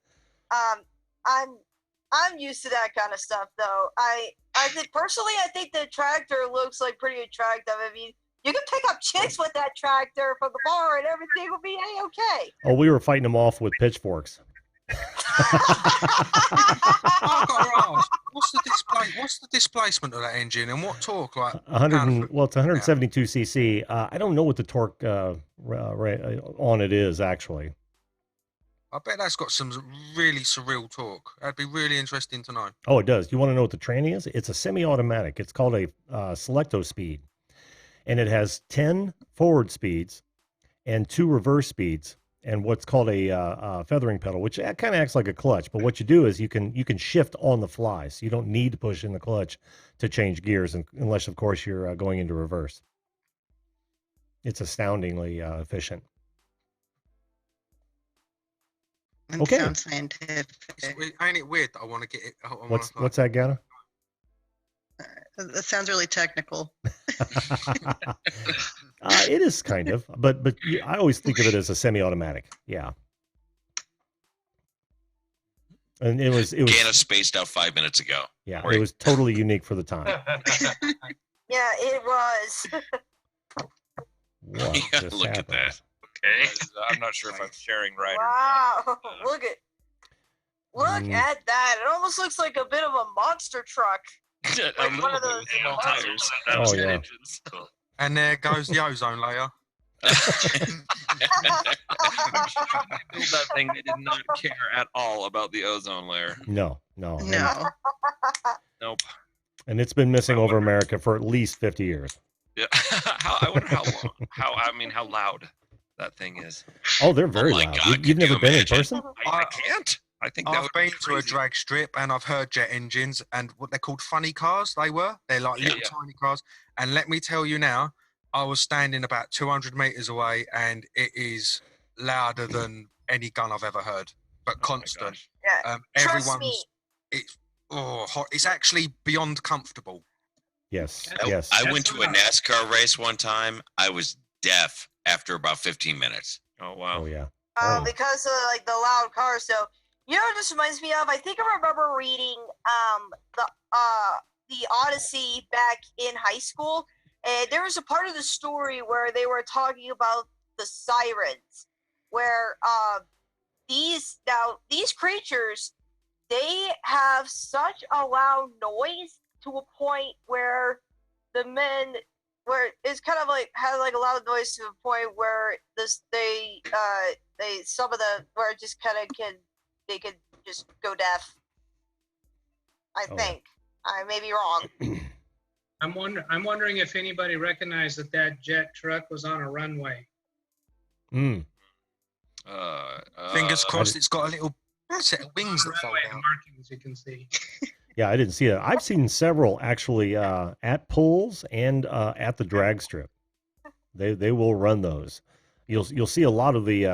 I'm used to that kind of stuff though. I think personally, I think the tractor looks like pretty attractive. I mean, you can pick up chicks with that tractor from the bar, and everything will be a-okay. Oh, we were fighting them off with pitchforks. I've got to ask, what's the displacement of that engine, and what torque? Like 100 well, it's 172 cc. I don't know what the torque on it is actually. I bet that's got some really surreal torque. That'd be really interesting to know. Oh, it does. You want to know what the tranny is? It's a semi-automatic. It's called a Selecto speed, and it has 10 forward speeds and 2 reverse speeds, and what's called a feathering pedal, which kind of acts like a clutch. But what you do is you can shift on the fly, so you don't need to push in the clutch to change gears, unless of course you're going into reverse. It's astoundingly efficient. That Okay. sounds scientific. Ain't it weird that I want to get it? What's that, Gana? That sounds really technical. It is kind of, but I always think of it as a semi-automatic. Yeah. And it was Gana spaced out 5 minutes ago. yeah, it was totally unique for the time. Yeah, it was. What Yeah, just look at happened? that. Okay. I'm not sure if I'm sharing right Wow, look Mm. at that. It almost looks like a bit of a monster truck. or not. A Like one little of bit those with no tires. Oh, yeah. Engines. And there goes the ozone layer. Build that thing, they did not care at all about the ozone layer. No. No. Nope. And it's been missing over America for at least 50 years. Yeah. I wonder how long. How loud that thing is. Oh, they're very my loud. God, You've could never you been in imagine? person? I can't. I think that I've would be been to a crazy. drag strip and I've heard jet engines and what they're called funny cars. They're like Yeah, little yeah. tiny cars. And let me tell you now, I was standing about 200 meters away and it is louder than any gun I've ever heard, but Oh my constant. gosh. Yeah, trust me. It's actually beyond comfortable. Yes. I- Yes. I went to a NASCAR race one time. I was deaf after about 15 minutes. Oh wow. Oh yeah. Oh. Because of like the loud cars. So you know what this reminds me of? I think I remember reading the Odyssey back in high school, and there was a part of the story where they were talking about the sirens, where these creatures, they have such a loud noise to a point where it's kind of like has like a loud noise to a point where some of the where it just kind of can just go deaf. I Oh. think. I may be wrong. I'm wondering if anybody recognized that jet truck was on a runway. Mm. Fingers crossed, it's got a little set of wings that fold Runway, the out. markings you can see. Yeah, I didn't see that. I've seen several actually at pools and at the drag strip. They will run those. You'll see a lot of the.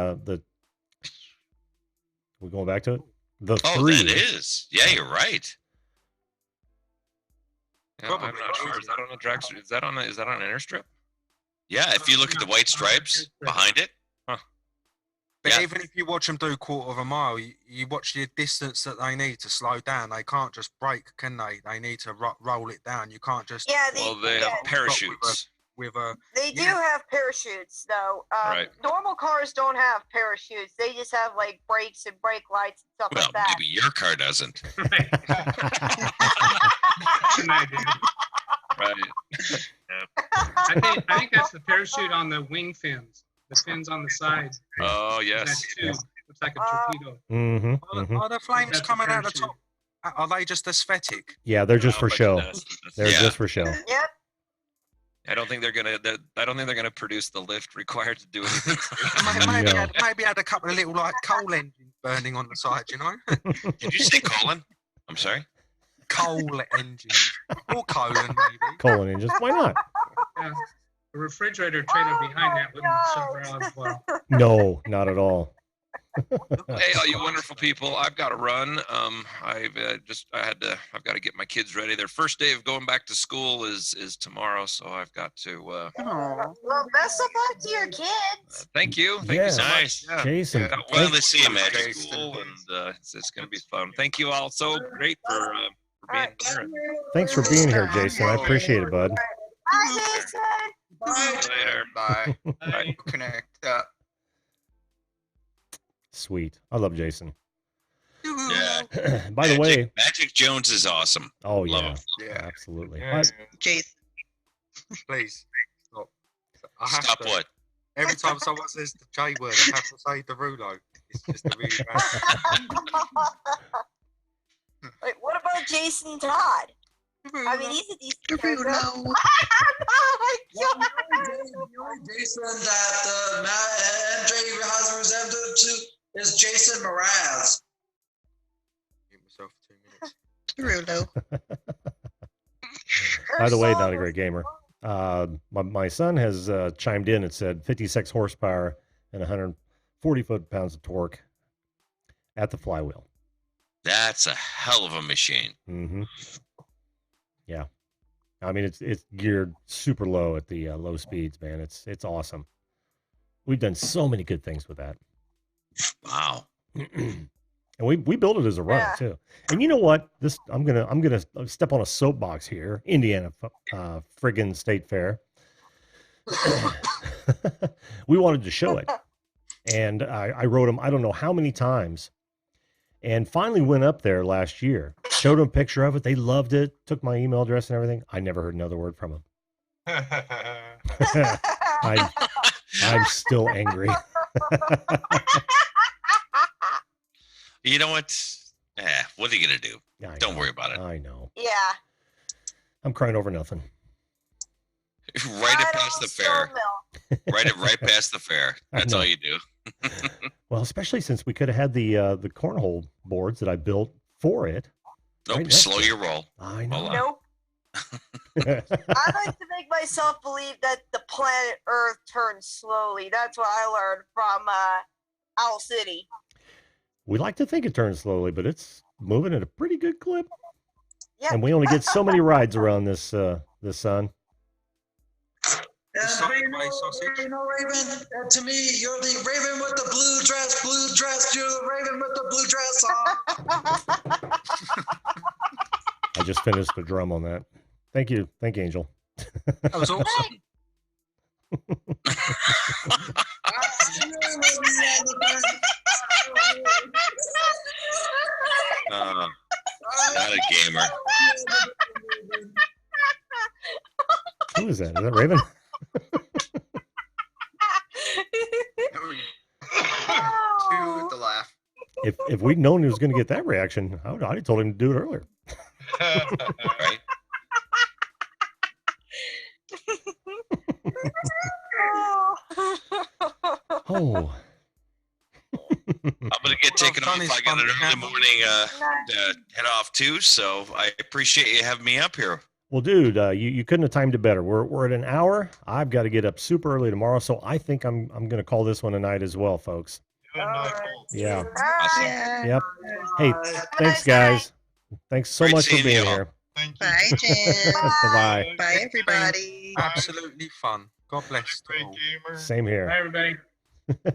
We're going back to it. The Oh, three. that is. Yeah, you're right. Yeah, I'm not sure. Is that on the drag strip? Is that on an airstrip? Yeah, if you look at the white stripes behind it. But Yeah. even if you watch them do a quarter of a mile, you watch the distance that they need to slow down. They can't just brake, can they? They need to roll it down. You can't just. Yeah, Well, they have parachutes. With a. They do have parachutes, though. Right. Normal cars don't have parachutes. They just have like brakes and brake lights and stuff Well, like that. maybe your car doesn't. Right. I think that's the parachute on the wing fins. The fins on the side. Oh, yes. That tube. Looks like a torpedo. Mm-hmm. Are the flames That's the coming out the parachute. top? Are they just aesthetic? Yeah, they're just for show. They're Yeah. just for show. Yep. I don't think they're gonna produce the lift required to do anything. Maybe add a couple of little like coal engines burning on the side, you know? Did you say colon? I'm sorry. Coal engines or colon maybe. Colon engines. Why not? Yeah. The refrigerator trailer behind that wouldn't suffer out as well. No, not at all. Hey, all you wonderful people! I've got to run. I've got to get my kids ready. Their first day of going back to school is tomorrow, so I've got to. Well, best of luck to your kids. Thank you. Thank Yeah. you so Nice. much. Yeah. Jason. Got Well, one they see him at great school, and it's going to be fun. Thank you all so great for being here. Thanks for being here, Jason. I appreciate it, bud. Bye, Jason. Later. Bye. Bye. Connect up. Sweet. I love Jason. Yeah. By the way, Magic Jones is awesome. oh Love yeah, him. Yeah. absolutely. Jason. Please. Stop. I have Stop to. what? Every time someone says the J word, I have to say Derulo. It's just a really bad. Wait, what about Jason Todd? I mean, he's a decent character. Derulo. Oh my God. Jason that MJ has represented to is Jason Mraz. Give myself 2 minutes. Derulo. By the way, not a great gamer. My son has chimed in and said 56 horsepower and 140 foot-pounds of torque at the flywheel. That's a hell of a machine. Mm-hmm. Yeah, I mean it's geared super low at the low speeds, man. It's awesome. We've done so many good things with that, Wow. and we built it as a runner Yeah. too. And you know what? I'm gonna step on a soapbox here. Indiana friggin' State Fair. We wanted to show it, and I wrote them I don't know how many times, and finally went up there last year. Showed them a picture of it. They loved it. Took my email address and everything. I never heard another word from them. I'm still angry. You know what? What are you gonna do? I Don't know. worry about it. I know. Yeah. I'm crying over nothing. Write it past the fair. Write it right past the fair. I That's know. all you do. Well, especially since we could have had the cornhole boards that I built for it. Nope. right next Slow to it. your roll. I Hold know. on. Nope. I like to make myself believe that the planet Earth turns slowly. That's what I learned from Owl City. We like to think it turns slowly, but it's moving at a pretty good clip. Yeah. And we only get so many rides around this sun. And Raven, to me, you're the Raven with the blue dress, you're the Raven with the blue dress on. I just finished the drum on that. Thank you, Angel. That was awesome. Not a gamer. Who is that? Is that Raven? Two with the laugh. If we'd known he was going to get that reaction, I'd have told him to do it earlier. Right. Oh. I'm gonna get taken off. I got an early morning to head off too, so I appreciate you having me up here. Well, dude, you couldn't have timed it better. We're at an hour. I've got to get up super early tomorrow, so I think I'm gonna call this one a night as well, folks. Yeah. Yeah. Yep. Hey, thanks, guys. Thanks so Great much for seeing being y'all. here. Bye, Jim. Bye-bye. Bye, everybody. Absolutely fun. God bless. Great gamer. Same here. Bye, everybody. As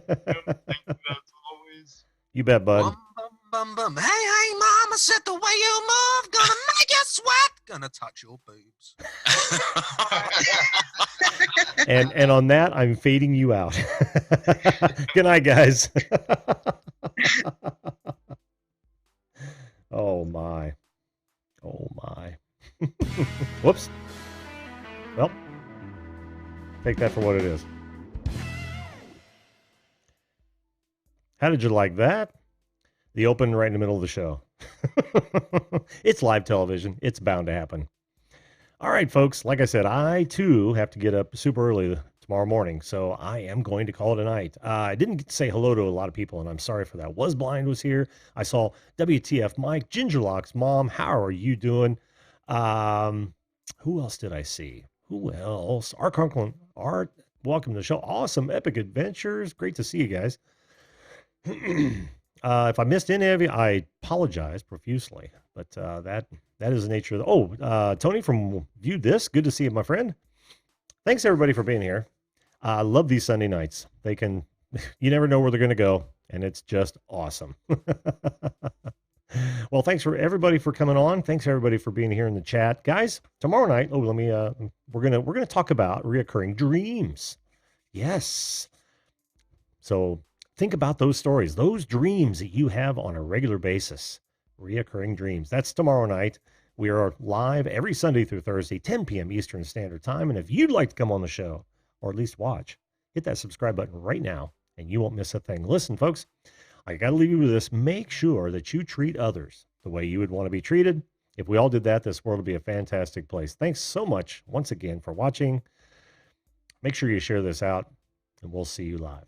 always. You bet, bud. Bum, bum. Hey, hey, mama said the way you move, gonna make you sweat, gonna touch your boobs. And on that, I'm fading you out. Good night, guys. Oh my. Oh my. Whoops. Well, take that for what it is. How did you like that? The open right in the middle of the show. It's live television. It's bound to happen. All right, folks. Like I said, I too have to get up super early tomorrow morning, so I am going to call it a night. I didn't get to say hello to a lot of people, and I'm sorry for that. Was Blind was here. I saw WTF Mike, Gingerlock's mom. How are you doing? Who else did I see? Who else? Art Conklin. Art, welcome to the show. Awesome Epic Adventures. Great to see you guys. If I missed any of you, I apologize profusely. But that is the nature of the. Oh, Tony from Viewed This. Good to see you, my friend. Thanks everybody for being here. I love these Sunday nights. They can, you never know where they're going to go, and it's just awesome. Well, thanks for everybody for coming on. Thanks everybody for being here in the chat, guys. Tomorrow night, let me. We're gonna talk about reoccurring dreams. Yes. So think about those stories, those dreams that you have on a regular basis. Reoccurring dreams. That's tomorrow night. We are live every Sunday through Thursday, 10 p.m. Eastern Standard Time. And if you'd like to come on the show, or at least watch, hit that subscribe button right now, and you won't miss a thing. Listen, folks, I got to leave you with this. Make sure that you treat others the way you would want to be treated. If we all did that, this world would be a fantastic place. Thanks so much once again for watching. Make sure you share this out, and we'll see you live.